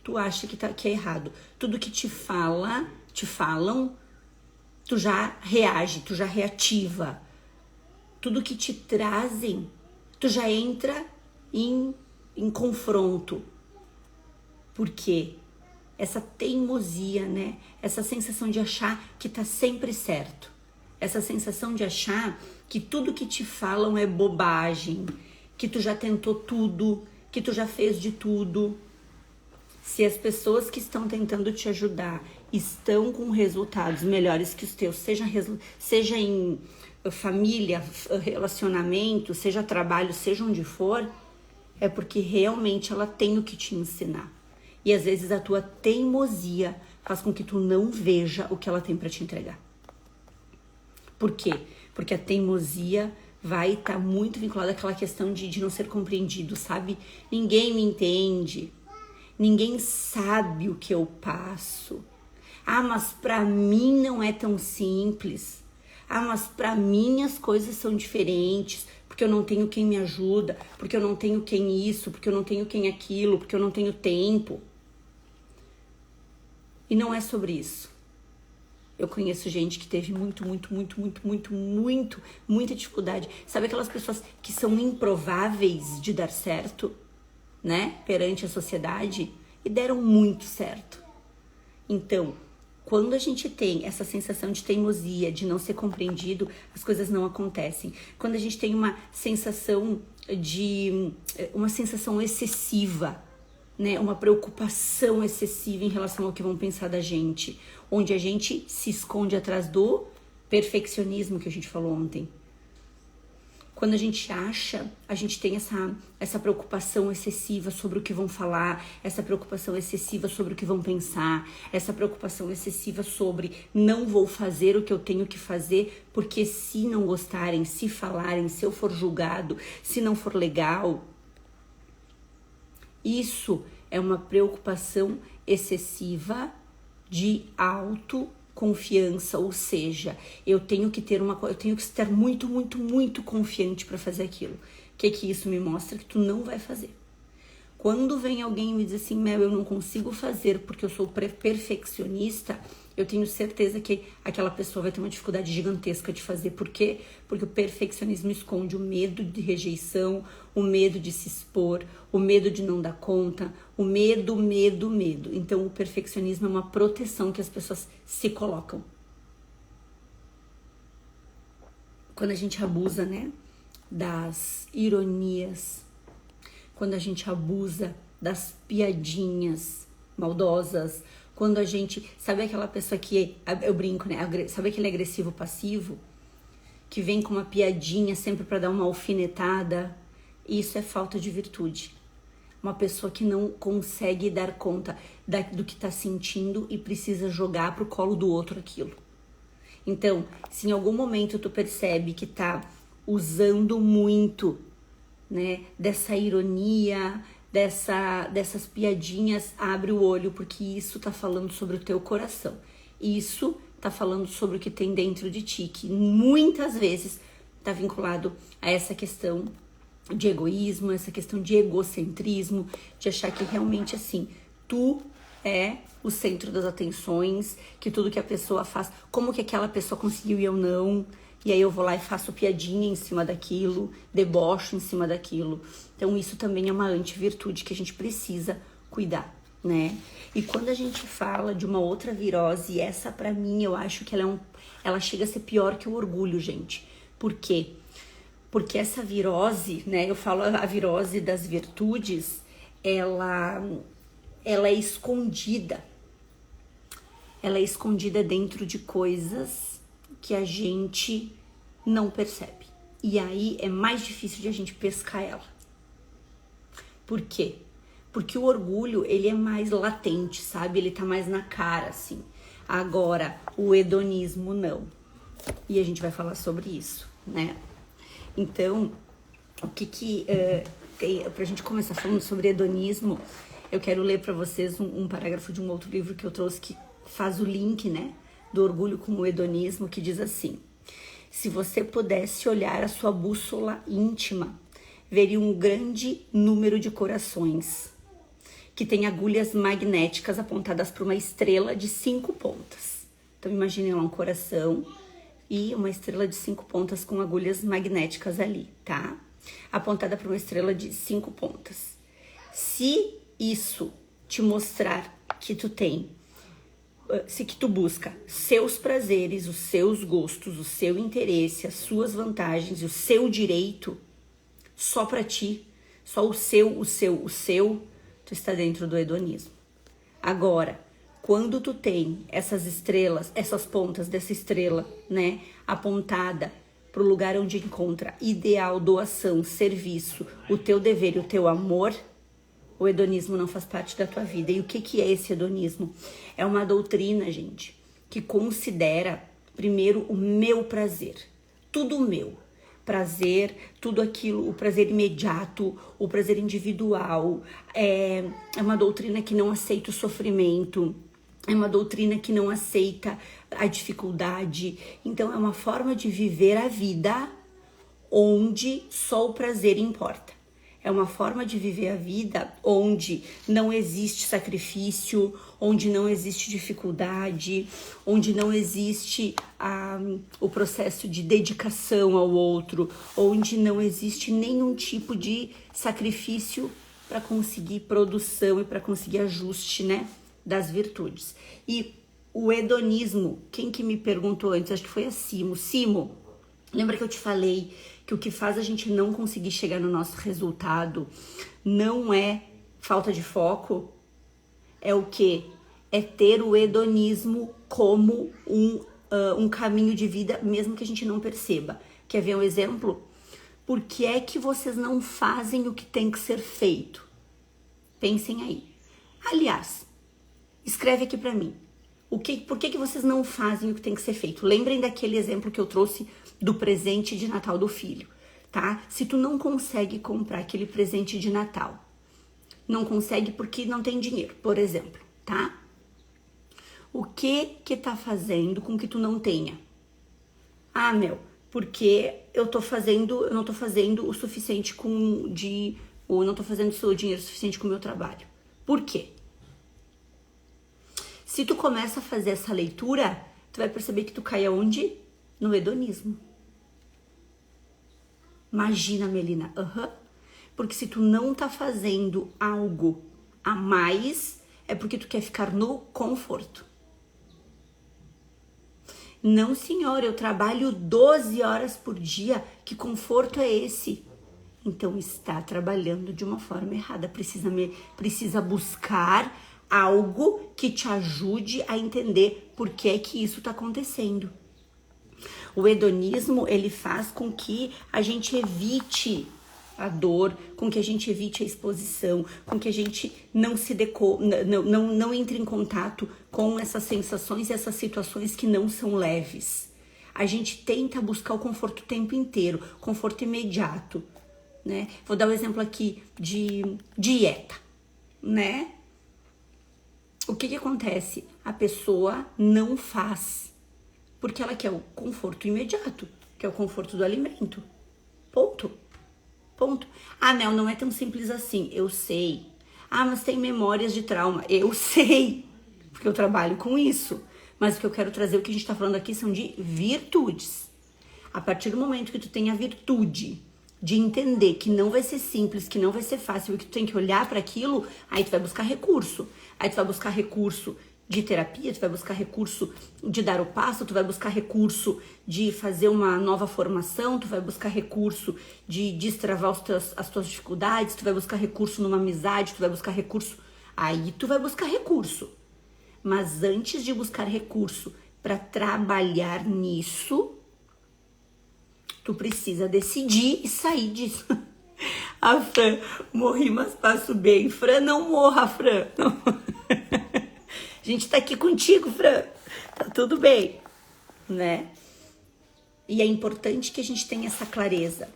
tu acha que é errado. Tudo que te falam, tu já reage, tu já reativa. Tudo que te trazem, tu já entra em confronto. Por quê? Essa teimosia, né? Essa sensação de achar que tá sempre certo. Essa sensação de achar que tudo que te falam é bobagem, que tu já tentou tudo, que tu já fez de tudo. Se as pessoas que estão tentando te ajudar estão com resultados melhores que os teus, seja em família, relacionamento, seja trabalho, seja onde for, é porque realmente ela tem o que te ensinar. E às vezes a tua teimosia faz com que tu não veja o que ela tem para te entregar. Por quê? Porque a teimosia vai estar muito vinculada àquela questão de não ser compreendido, sabe? Ninguém me entende. Ninguém sabe o que eu passo. Ah, mas pra mim não é tão simples. Ah, mas pra mim as coisas são diferentes, porque eu não tenho quem me ajuda, porque eu não tenho quem isso, porque eu não tenho quem aquilo, porque eu não tenho tempo. E não é sobre isso. Eu conheço gente que teve muita dificuldade. Sabe aquelas pessoas que são improváveis de dar certo, né, perante a sociedade, e deram muito certo. Então, quando a gente tem essa sensação de teimosia, de não ser compreendido, as coisas não acontecem. Quando a gente tem uma sensação excessiva, né, uma preocupação excessiva em relação ao que vão pensar da gente, onde a gente se esconde atrás do perfeccionismo que a gente falou ontem. Quando a gente acha, a gente tem essa preocupação excessiva sobre o que vão falar, essa preocupação excessiva sobre o que vão pensar, essa preocupação excessiva sobre não vou fazer o que eu tenho que fazer, porque se não gostarem, se falarem, se eu for julgado, se não for legal. Isso é uma preocupação excessiva de autoconfiança, ou seja, eu tenho que estar muito, muito, muito confiante para fazer aquilo. O que isso me mostra? Que tu não vai fazer. Quando vem alguém e me diz assim, Mel, eu não consigo fazer porque eu sou perfeccionista, eu tenho certeza que aquela pessoa vai ter uma dificuldade gigantesca de fazer. Por quê? Porque o perfeccionismo esconde o medo de rejeição, o medo de se expor, o medo de não dar conta, o medo. Então, o perfeccionismo é uma proteção que as pessoas se colocam. Quando a gente abusa, né, das ironias, quando a gente abusa das piadinhas maldosas, quando a gente... Sabe aquela pessoa que... Eu brinco, né? Sabe aquele agressivo passivo? Que vem com uma piadinha sempre pra dar uma alfinetada? Isso é falta de virtude. Uma pessoa que não consegue dar conta do que tá sentindo e precisa jogar pro colo do outro aquilo. Então, se em algum momento tu percebe que tá usando muito, né, dessa ironia, dessas piadinhas, abre o olho, porque isso tá falando sobre o teu coração. Isso tá falando sobre o que tem dentro de ti, que muitas vezes tá vinculado a essa questão de egoísmo, essa questão de egocentrismo, de achar que realmente assim, tu é o centro das atenções, que tudo que a pessoa faz, como que aquela pessoa conseguiu e eu não, e aí eu vou lá e faço piadinha em cima daquilo, debocho em cima daquilo. Então isso também é uma antivirtude que a gente precisa cuidar, né? E quando a gente fala de uma outra virose, essa pra mim eu acho que ela chega a ser pior que o orgulho, gente. Por quê? Porque essa virose, né, eu falo a virose das virtudes, ela é escondida. Ela é escondida dentro de coisas que a gente não percebe. E aí é mais difícil de a gente pescar ela. Por quê? Porque o orgulho, ele é mais latente, sabe? Ele tá mais na cara, assim. Agora, o hedonismo não. E a gente vai falar sobre isso, né? Então, pra gente começar falando sobre hedonismo, eu quero ler pra vocês um parágrafo de um outro livro que eu trouxe que faz o link, né, do orgulho com o hedonismo, que diz assim: se você pudesse olhar a sua bússola íntima, veria um grande número de corações que tem agulhas magnéticas apontadas para uma estrela de 5 pontas. Então imaginem lá um coração e uma estrela de 5 pontas com agulhas magnéticas ali, tá? Apontada para uma estrela de 5 pontas. Se isso te mostrar que tu tem, se que tu busca seus prazeres, os seus gostos, o seu interesse, as suas vantagens, o seu direito, só pra ti, só o seu, tu está dentro do hedonismo. Agora, quando tu tem essas estrelas, essas pontas dessa estrela, né, apontada pro lugar onde encontra ideal, doação, serviço, o teu dever e o teu amor, o hedonismo não faz parte da tua vida. E o que é esse hedonismo? É uma doutrina, gente, que considera primeiro o meu prazer, tudo meu. Prazer, tudo aquilo, o prazer imediato, o prazer individual. É uma doutrina que não aceita o sofrimento, é uma doutrina que não aceita a dificuldade. Então é uma forma de viver a vida onde só o prazer importa. É uma forma de viver a vida onde não existe sacrifício, onde não existe dificuldade, onde não existe o processo de dedicação ao outro, onde não existe nenhum tipo de sacrifício para conseguir produção e para conseguir ajuste, né, das virtudes. E o hedonismo, quem que me perguntou antes? Acho que foi a Simo, lembra que eu te falei que o que faz a gente não conseguir chegar no nosso resultado não é falta de foco? É o quê? É ter o hedonismo como um caminho de vida, mesmo que a gente não perceba. Quer ver um exemplo? Por que é que vocês não fazem o que tem que ser feito? Pensem aí. Aliás, escreve aqui pra mim. Por que vocês não fazem o que tem que ser feito? Lembrem daquele exemplo que eu trouxe do presente de Natal do filho, tá? Se tu não consegue comprar aquele presente de Natal, não consegue porque não tem dinheiro, por exemplo, tá? O que tá fazendo com que tu não tenha? Ah, porque eu não tô fazendo o suficiente ou não tô fazendo o dinheiro suficiente com o meu trabalho. Por quê? Se tu começa a fazer essa leitura, tu vai perceber que tu cai aonde? No hedonismo. Imagina, Melina. Porque se tu não tá fazendo algo a mais, é porque tu quer ficar no conforto. Não, senhora, eu trabalho 12 horas por dia. Que conforto é esse? Então está trabalhando de uma forma errada. Precisa buscar algo que te ajude a entender por que é que isso está acontecendo. O hedonismo, ele faz com que a gente evite a dor, com que a gente evite a exposição, com que a gente não entre em contato com essas sensações e essas situações que não são leves. A gente tenta buscar o conforto o tempo inteiro, conforto imediato, né? Vou dar um exemplo aqui de dieta, né? O que acontece? A pessoa não faz porque ela quer o conforto imediato, que é o conforto do alimento. Ponto. Ah, não é tão simples assim. Eu sei. Ah, mas tem memórias de trauma. Eu sei, porque eu trabalho com isso. Mas o que eu quero trazer, o que a gente tá falando aqui são de virtudes. A partir do momento que tu tem a virtude de entender que não vai ser simples, que não vai ser fácil, e que tu tem que olhar para aquilo, aí tu vai buscar recurso. Aí tu vai buscar recurso de terapia, tu vai buscar recurso de dar o passo, tu vai buscar recurso de fazer uma nova formação, tu vai buscar recurso de destravar as tuas dificuldades, tu vai buscar recurso numa amizade, tu vai buscar recurso. Aí tu vai buscar recurso. Mas antes de buscar recurso para trabalhar nisso, tu precisa decidir e sair disso. A Fran, morri, mas passo bem. Fran, não morra, Fran. Não. A gente tá aqui contigo, Fran. Tá tudo bem, né? E é importante que a gente tenha essa clareza.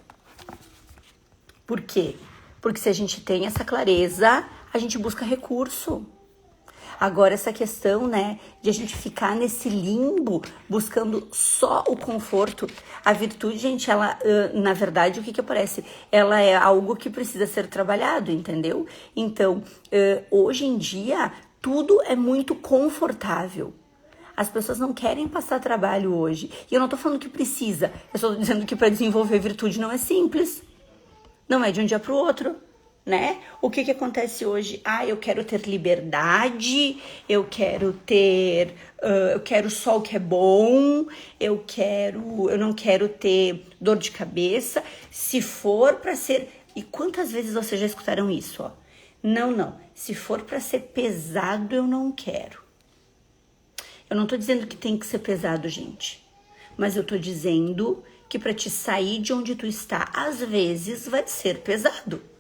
Por quê? Porque se a gente tem essa clareza, a gente busca recurso. Agora, essa questão, né, de a gente ficar nesse limbo, buscando só o conforto, a virtude, gente, ela, na verdade, o que aparece? Ela é algo que precisa ser trabalhado, entendeu? Então, hoje em dia, tudo é muito confortável. As pessoas não querem passar trabalho hoje. E eu não tô falando que precisa, eu estou dizendo que para desenvolver virtude não é simples. Não é de um dia pro outro. Né? O que acontece hoje? Ah, eu quero ter liberdade, eu quero só o que é bom, eu não quero ter dor de cabeça. Se for para ser, e quantas vezes vocês já escutaram isso, ó? Não, se for para ser pesado, eu não quero. Eu não tô dizendo que tem que ser pesado, gente, mas eu tô dizendo que para te sair de onde tu está, às vezes vai ser pesado.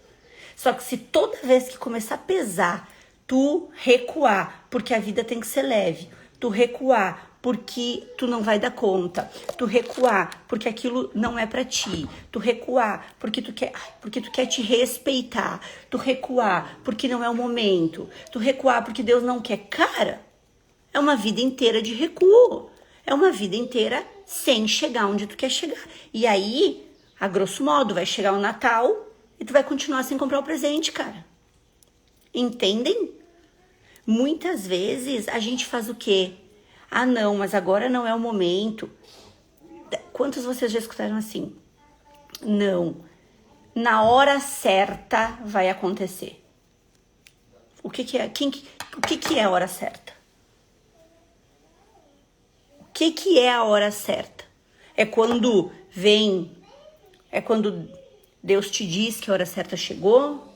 Só que se toda vez que começar a pesar, tu recuar, porque a vida tem que ser leve, tu recuar porque tu não vai dar conta, tu recuar porque aquilo não é pra ti, tu recuar porque tu quer te respeitar, tu recuar porque não é o momento, tu recuar porque Deus não quer. Cara, é uma vida inteira de recuo, é uma vida inteira sem chegar onde tu quer chegar. E aí, a grosso modo, vai chegar o Natal e tu vai continuar sem comprar o presente, cara. Entendem? Muitas vezes a gente faz o quê? Ah, não, mas agora não é o momento. Quantos vocês já escutaram assim? Não. Na hora certa vai acontecer. O que é? O que é a hora certa? O que é a hora certa? É quando Deus te diz que a hora certa chegou?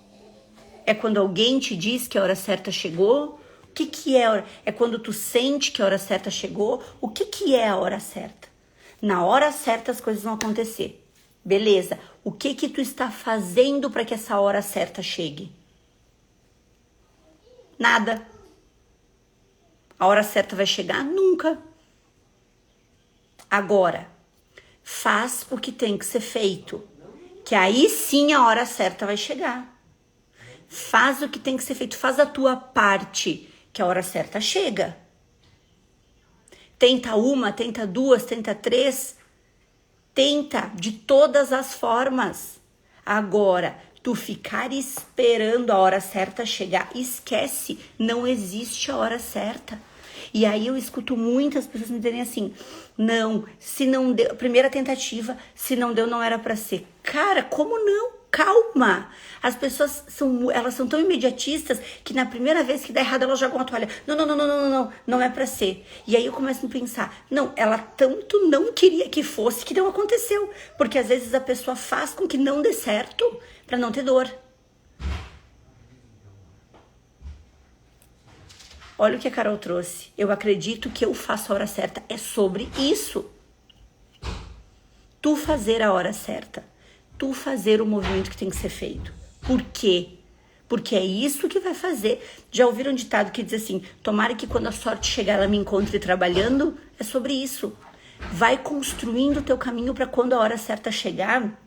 É quando alguém te diz que a hora certa chegou? O que é a hora? É quando tu sente que a hora certa chegou? O que é a hora certa? Na hora certa as coisas vão acontecer. Beleza. O que que tu está fazendo para que essa hora certa chegue? Nada. A hora certa vai chegar? Nunca. Agora, faz o que tem que ser feito, que aí sim a hora certa vai chegar. Faz o que tem que ser feito, faz a tua parte, que a hora certa chega. Tenta uma, tenta duas, tenta três, tenta de todas as formas. Agora, tu ficar esperando a hora certa chegar, esquece, não existe a hora certa. E aí eu escuto muitas pessoas me dizerem assim, não, se não deu, primeira tentativa, se não deu, não era pra ser. Cara, como não? Calma. As pessoas elas são tão imediatistas que na primeira vez que dá errado, elas jogam a toalha. Não é pra ser. E aí eu começo a pensar, não, ela tanto não queria que fosse que não aconteceu. Porque às vezes a pessoa faz com que não dê certo pra não ter dor. Olha o que a Carol trouxe. Eu acredito que eu faço a hora certa. É sobre isso. Tu fazer a hora certa. Tu fazer o movimento que tem que ser feito. Por quê? Porque é isso que vai fazer. Já ouviram um ditado que diz assim, tomara que quando a sorte chegar ela me encontre trabalhando? É sobre isso. Vai construindo o teu caminho para quando a hora certa chegar,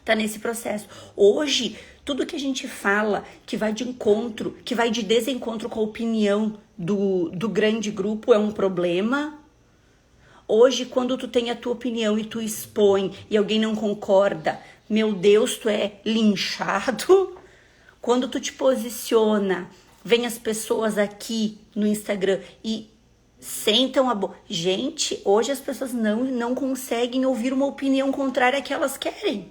tá nesse processo. Hoje, tudo que a gente fala que vai de encontro, que vai de desencontro com a opinião do grande grupo é um problema. Hoje, quando tu tem a tua opinião e tu expõe e alguém não concorda, meu Deus, tu é linchado. Quando tu te posiciona, vem as pessoas aqui no Instagram e sentam a boca. Gente, hoje as pessoas não conseguem ouvir uma opinião contrária que elas querem.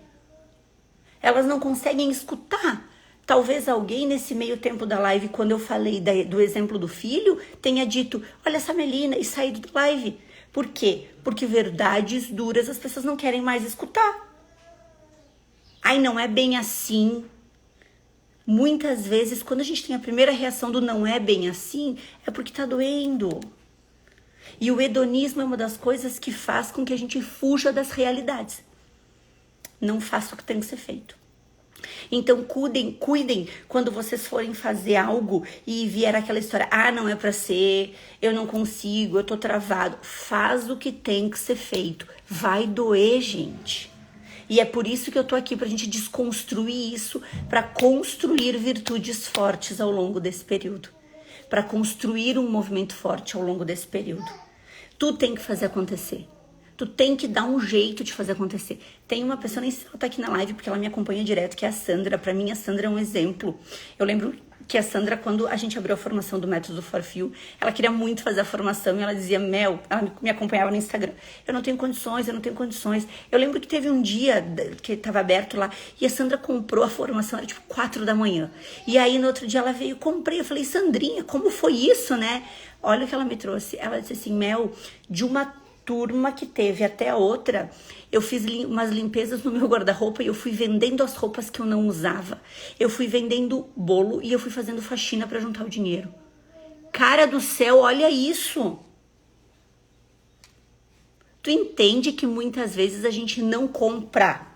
Elas não conseguem escutar. Talvez alguém nesse meio tempo da live, quando eu falei do exemplo do filho, tenha dito, olha essa Melina, e saído da live. Por quê? Porque verdades duras as pessoas não querem mais escutar. Ai, não é bem assim. Muitas vezes, quando a gente tem a primeira reação do não é bem assim, é porque tá doendo. E o hedonismo é uma das coisas que faz com que a gente fuja das realidades. Não faça o que tem que ser feito. Então, cuidem quando vocês forem fazer algo e vier aquela história, não é pra ser, eu não consigo, eu tô travado. Faz o que tem que ser feito. Vai doer, gente. E é por isso que eu tô aqui, pra gente desconstruir isso, pra construir virtudes fortes ao longo desse período. Pra construir um movimento forte ao longo desse período. Tu tem que fazer acontecer. Tu tem que dar um jeito de fazer acontecer. Tem uma pessoa, nem sei se ela tá aqui na live, porque ela me acompanha direto, que é a Sandra. Pra mim, a Sandra é um exemplo. Eu lembro que a Sandra, quando a gente abriu a formação do Método Forfil, ela queria muito fazer a formação e ela dizia, Mel, ela me acompanhava no Instagram, eu não tenho condições. Eu lembro que teve um dia que tava aberto lá e a Sandra comprou a formação, era tipo 4 da manhã. E aí, no outro dia, ela veio, comprei. Eu falei, Sandrinha, como foi isso, né? Olha o que ela me trouxe. Ela disse assim, Mel, de uma turma que teve até a outra, eu fiz umas limpezas no meu guarda-roupa e eu fui vendendo as roupas que eu não usava. Eu fui vendendo bolo e eu fui fazendo faxina para juntar o dinheiro. Cara do céu, olha isso! Tu entende que muitas vezes a gente não compra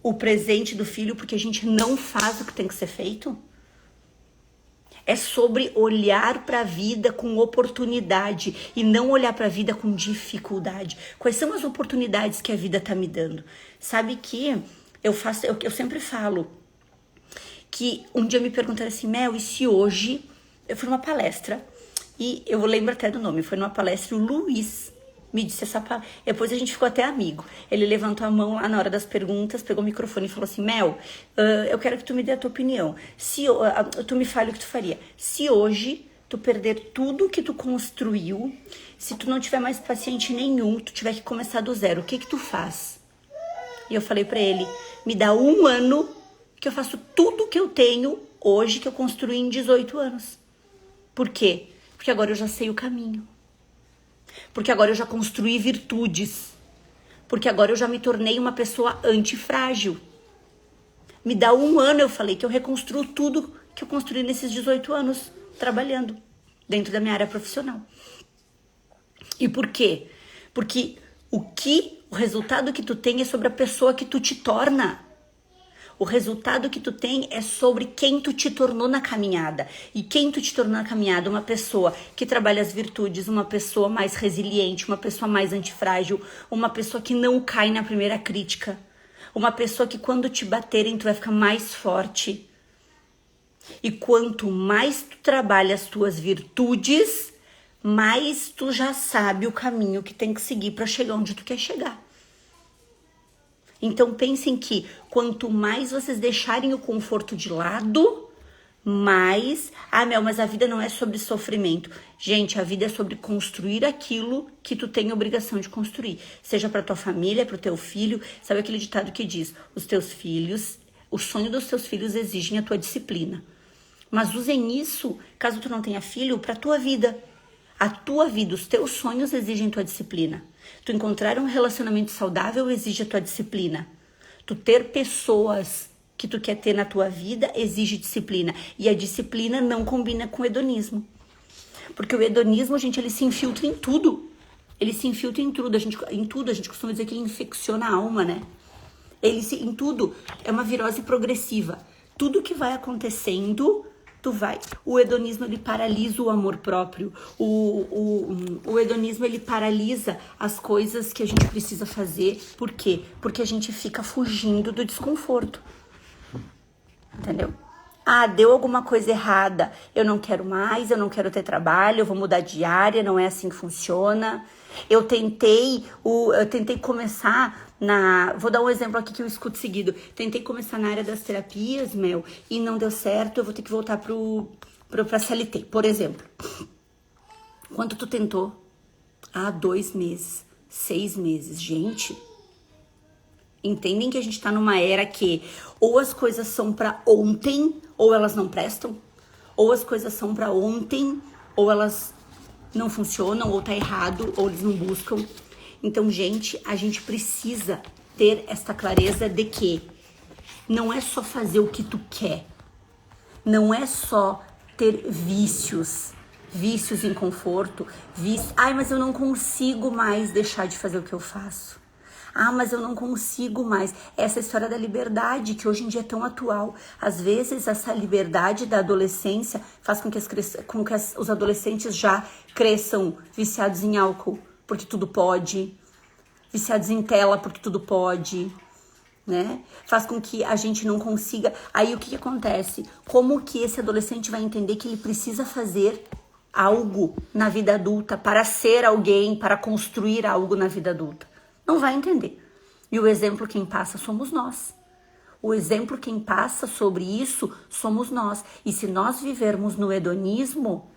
o presente do filho porque a gente não faz o que tem que ser feito? É sobre olhar para a vida com oportunidade e não olhar para a vida com dificuldade. Quais são as oportunidades que a vida tá me dando? Sabe que eu sempre falo que um dia me perguntaram assim, Mel, e se hoje eu fui numa palestra e eu lembro até do nome, foi numa palestra o Luiz me disse essa palavra. Depois a gente ficou até amigo. Ele levantou a mão lá na hora das perguntas, pegou o microfone e falou assim, Mel, eu quero que tu me dê a tua opinião. Se tu me fale o que tu faria. Se hoje tu perder tudo que tu construiu, se tu não tiver mais paciente nenhum, tu tiver que começar do zero, o que que tu faz? E eu falei pra ele, me dá 1 ano que eu faço tudo que eu tenho hoje que eu construí em 18 anos. Por quê? Porque agora eu já sei o caminho. Porque agora eu já construí virtudes. Porque agora eu já me tornei uma pessoa antifrágil. Me dá 1 ano, eu falei, que eu reconstruo tudo que eu construí nesses 18 anos trabalhando dentro da minha área profissional. E por quê? Porque o que O resultado que tu tem é sobre a pessoa que tu te torna. O resultado que tu tem é sobre quem tu te tornou na caminhada. E quem tu te tornou na caminhada? Uma pessoa que trabalha as virtudes, uma pessoa mais resiliente, uma pessoa mais antifrágil, uma pessoa que não cai na primeira crítica. Uma pessoa que quando te baterem tu vai ficar mais forte. E quanto mais tu trabalha as tuas virtudes, mais tu já sabe o caminho que tem que seguir para chegar onde tu quer chegar. Então pensem que quanto mais vocês deixarem o conforto de lado, mais... Ah, Mel, mas a vida não é sobre sofrimento. Gente, a vida é sobre construir aquilo que tu tem obrigação de construir. Seja para tua família, para o teu filho. Sabe aquele ditado que diz, os teus filhos, o sonho dos teus filhos exigem a tua disciplina. Mas usem isso, caso tu não tenha filho, para a tua vida. A tua vida, os teus sonhos exigem tua disciplina. Tu encontrar um relacionamento saudável exige a tua disciplina. Tu ter pessoas que tu quer ter na tua vida exige disciplina. E a disciplina não combina com o hedonismo. Porque o hedonismo, gente, ele se infiltra em tudo. Ele se infiltra em tudo. A gente costuma dizer que ele infecciona a alma, né? Em tudo. É uma virose progressiva. Tudo que vai acontecendo... O hedonismo, ele paralisa o amor próprio. O hedonismo, ele paralisa as coisas que a gente precisa fazer. Por quê? Porque a gente fica fugindo do desconforto. Entendeu? Ah, deu alguma coisa errada. Eu não quero mais, eu não quero ter trabalho, eu vou mudar de área, não é assim que funciona. Eu tentei começar vou dar um exemplo aqui que eu escuto seguido. Tentei começar na área das terapias, Mel, e não deu certo, eu vou ter que voltar pra CLT, por exemplo. Quanto tu tentou? 2 meses, 6 meses. Gente, entendem que a gente tá numa era que ou as coisas são pra ontem, ou elas não prestam, ou as coisas são pra ontem, ou elas não funcionam, ou tá errado, ou eles não buscam. Então, gente, a gente precisa ter essa clareza de que não é só fazer o que tu quer, não é só ter vícios em conforto, Ai, mas eu não consigo mais deixar de fazer o que eu faço. Ah, mas eu não consigo mais. Essa história da liberdade, que hoje em dia é tão atual. Às vezes, essa liberdade da adolescência faz com que os adolescentes já cresçam viciados em álcool, porque tudo pode. Viciados em tela, porque tudo pode. Né? Faz com que a gente não consiga... Aí, o que acontece? Como que esse adolescente vai entender que ele precisa fazer algo na vida adulta para ser alguém, para construir algo na vida adulta? Não vai entender. E o exemplo quem passa somos nós. O exemplo quem passa sobre isso somos nós. E se nós vivermos no hedonismo,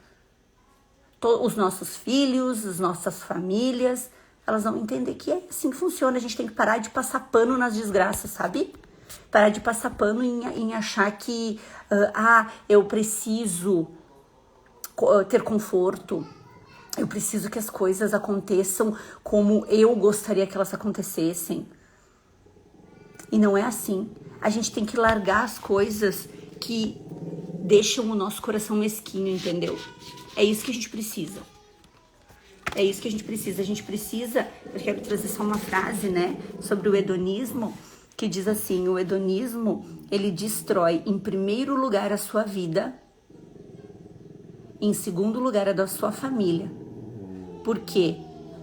os nossos filhos, as nossas famílias, elas vão entender que é assim que funciona. A gente tem que parar de passar pano nas desgraças, sabe? Parar de passar pano em achar que eu preciso ter conforto. Eu preciso que as coisas aconteçam como eu gostaria que elas acontecessem. E não é assim. A gente tem que largar as coisas que deixam o nosso coração mesquinho, entendeu? É isso que a gente precisa. É isso que a gente precisa. A gente precisa... Eu quero trazer só uma frase, né? Sobre o hedonismo, que diz assim: o hedonismo, ele destrói, em primeiro lugar, a sua vida. Em segundo lugar, a da sua família. Porque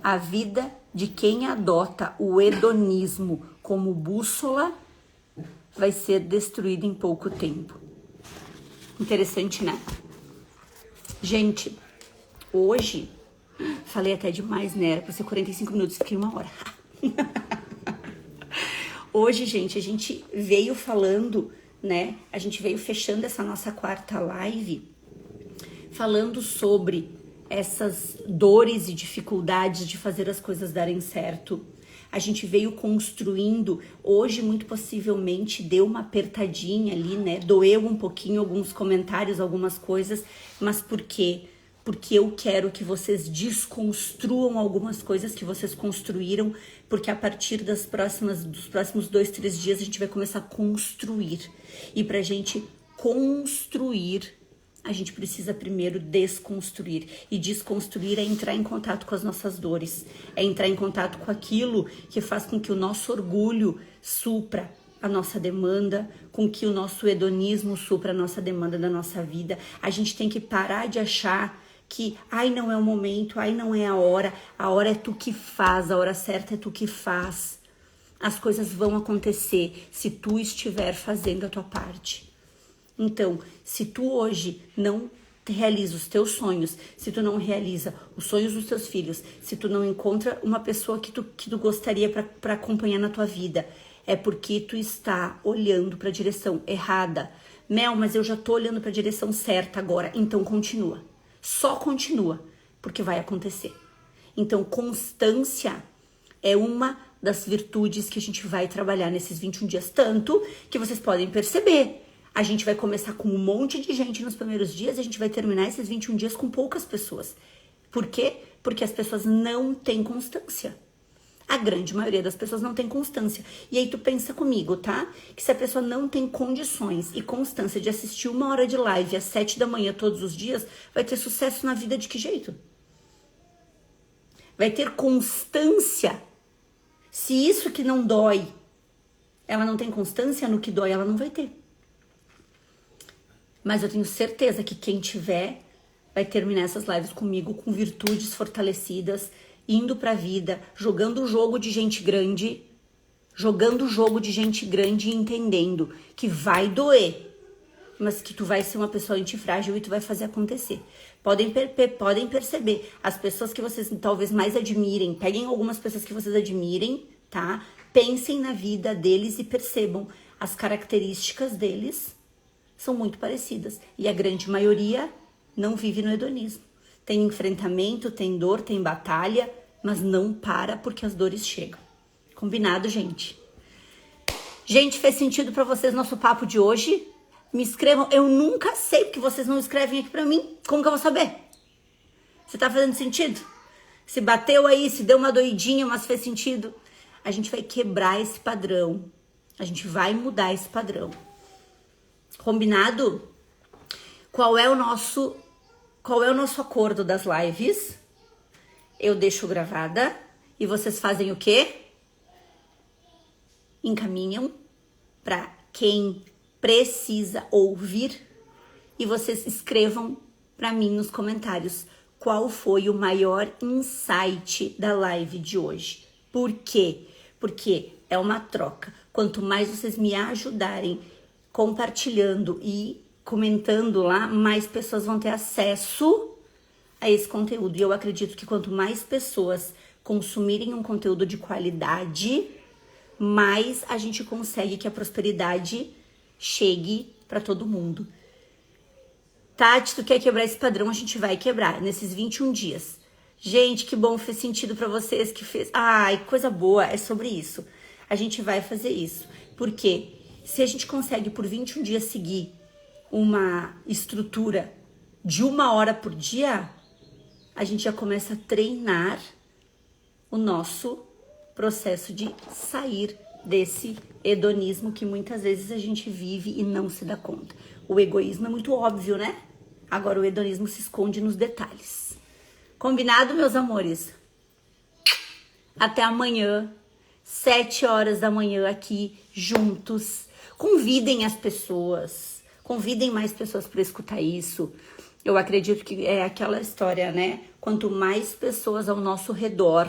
a vida de quem adota o hedonismo como bússola vai ser destruída em pouco tempo. Interessante, né? Gente, hoje... Falei até demais, né? Era pra ser 45 minutos, fiquei 1 hora. Hoje, gente, a gente veio falando, né? A gente veio fechando essa nossa 4ª live falando sobre essas dores e dificuldades de fazer as coisas darem certo. A gente veio construindo, hoje muito possivelmente deu uma apertadinha ali, né? Doeu um pouquinho alguns comentários, algumas coisas, mas por quê? Porque eu quero que vocês desconstruam algumas coisas que vocês construíram, porque a partir dos próximos 2, 3 dias a gente vai começar a construir. E pra gente construir, a gente precisa primeiro desconstruir. E desconstruir é entrar em contato com as nossas dores. É entrar em contato com aquilo que faz com que o nosso orgulho supra a nossa demanda, com que o nosso hedonismo supra a nossa demanda da nossa vida. A gente tem que parar de achar que, ai, não é o momento, ai, não é a hora é tu que faz, a hora certa é tu que faz. As coisas vão acontecer se tu estiver fazendo a tua parte. Então, se tu hoje não realiza os teus sonhos, se tu não realiza os sonhos dos teus filhos, se tu não encontra uma pessoa que tu gostaria para acompanhar na tua vida, é porque tu está olhando para a direção errada. Mel, mas eu já tô olhando para a direção certa agora, então continua. Só continua, porque vai acontecer. Então, constância é uma das virtudes que a gente vai trabalhar nesses 21 dias. Tanto que vocês podem perceber, a gente vai começar com um monte de gente nos primeiros dias e a gente vai terminar esses 21 dias com poucas pessoas. Por quê? Porque as pessoas não têm constância. A grande maioria das pessoas não tem constância. E aí tu pensa comigo, tá? Que se a pessoa não tem condições e constância de assistir 1 hora de live às 7 da manhã todos os dias, vai ter sucesso na vida de que jeito? Vai ter constância. Se isso que não dói, ela não tem constância, no que dói ela não vai ter. Mas eu tenho certeza que quem tiver vai terminar essas lives comigo com virtudes fortalecidas, indo pra vida, jogando o jogo de gente grande, e entendendo que vai doer, mas que tu vai ser uma pessoa antifrágil e tu vai fazer acontecer. Podem perceber, as pessoas que vocês talvez mais admirem, peguem algumas pessoas que vocês admirem, tá? Pensem na vida deles e percebam as características deles são muito parecidas. E a grande maioria não vive no hedonismo. Tem enfrentamento, tem dor, tem batalha, mas não para porque as dores chegam. Combinado, gente? Gente, fez sentido pra vocês nosso papo de hoje? Me escrevam. Eu nunca sei porque vocês não escrevem aqui pra mim. Como que eu vou saber? Se tá fazendo sentido? Se bateu aí, se deu uma doidinha, mas fez sentido. A gente vai quebrar esse padrão. A gente vai mudar esse padrão. Combinado? Qual é o nosso acordo das lives? Eu deixo gravada e vocês fazem o quê? Encaminham para quem precisa ouvir e vocês escrevam para mim nos comentários qual foi o maior insight da live de hoje. Por quê? Porque é uma troca. Quanto mais vocês me ajudarem compartilhando e comentando lá, mais pessoas vão ter acesso a esse conteúdo. E eu acredito que quanto mais pessoas consumirem um conteúdo de qualidade, mais a gente consegue que a prosperidade chegue para todo mundo. Tati, tu quer quebrar esse padrão? A gente vai quebrar nesses 21 dias. Gente, que bom, fez sentido para vocês, que fez... Ai, coisa boa, é sobre isso. A gente vai fazer isso. Por quê? Se a gente consegue por 21 dias seguir uma estrutura de 1 hora por dia, a gente já começa a treinar o nosso processo de sair desse hedonismo que muitas vezes a gente vive e não se dá conta. O egoísmo é muito óbvio, né? Agora o hedonismo se esconde nos detalhes. Combinado, meus amores? Até amanhã, 7 horas da manhã aqui, juntos. Convidem as pessoas, convidem mais pessoas para escutar isso. Eu acredito que é aquela história, né? Quanto mais pessoas ao nosso redor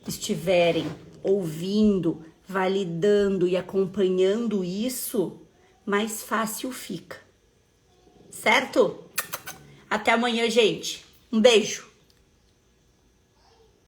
estiverem ouvindo, validando e acompanhando isso, mais fácil fica. Certo? Até amanhã, gente. Um beijo.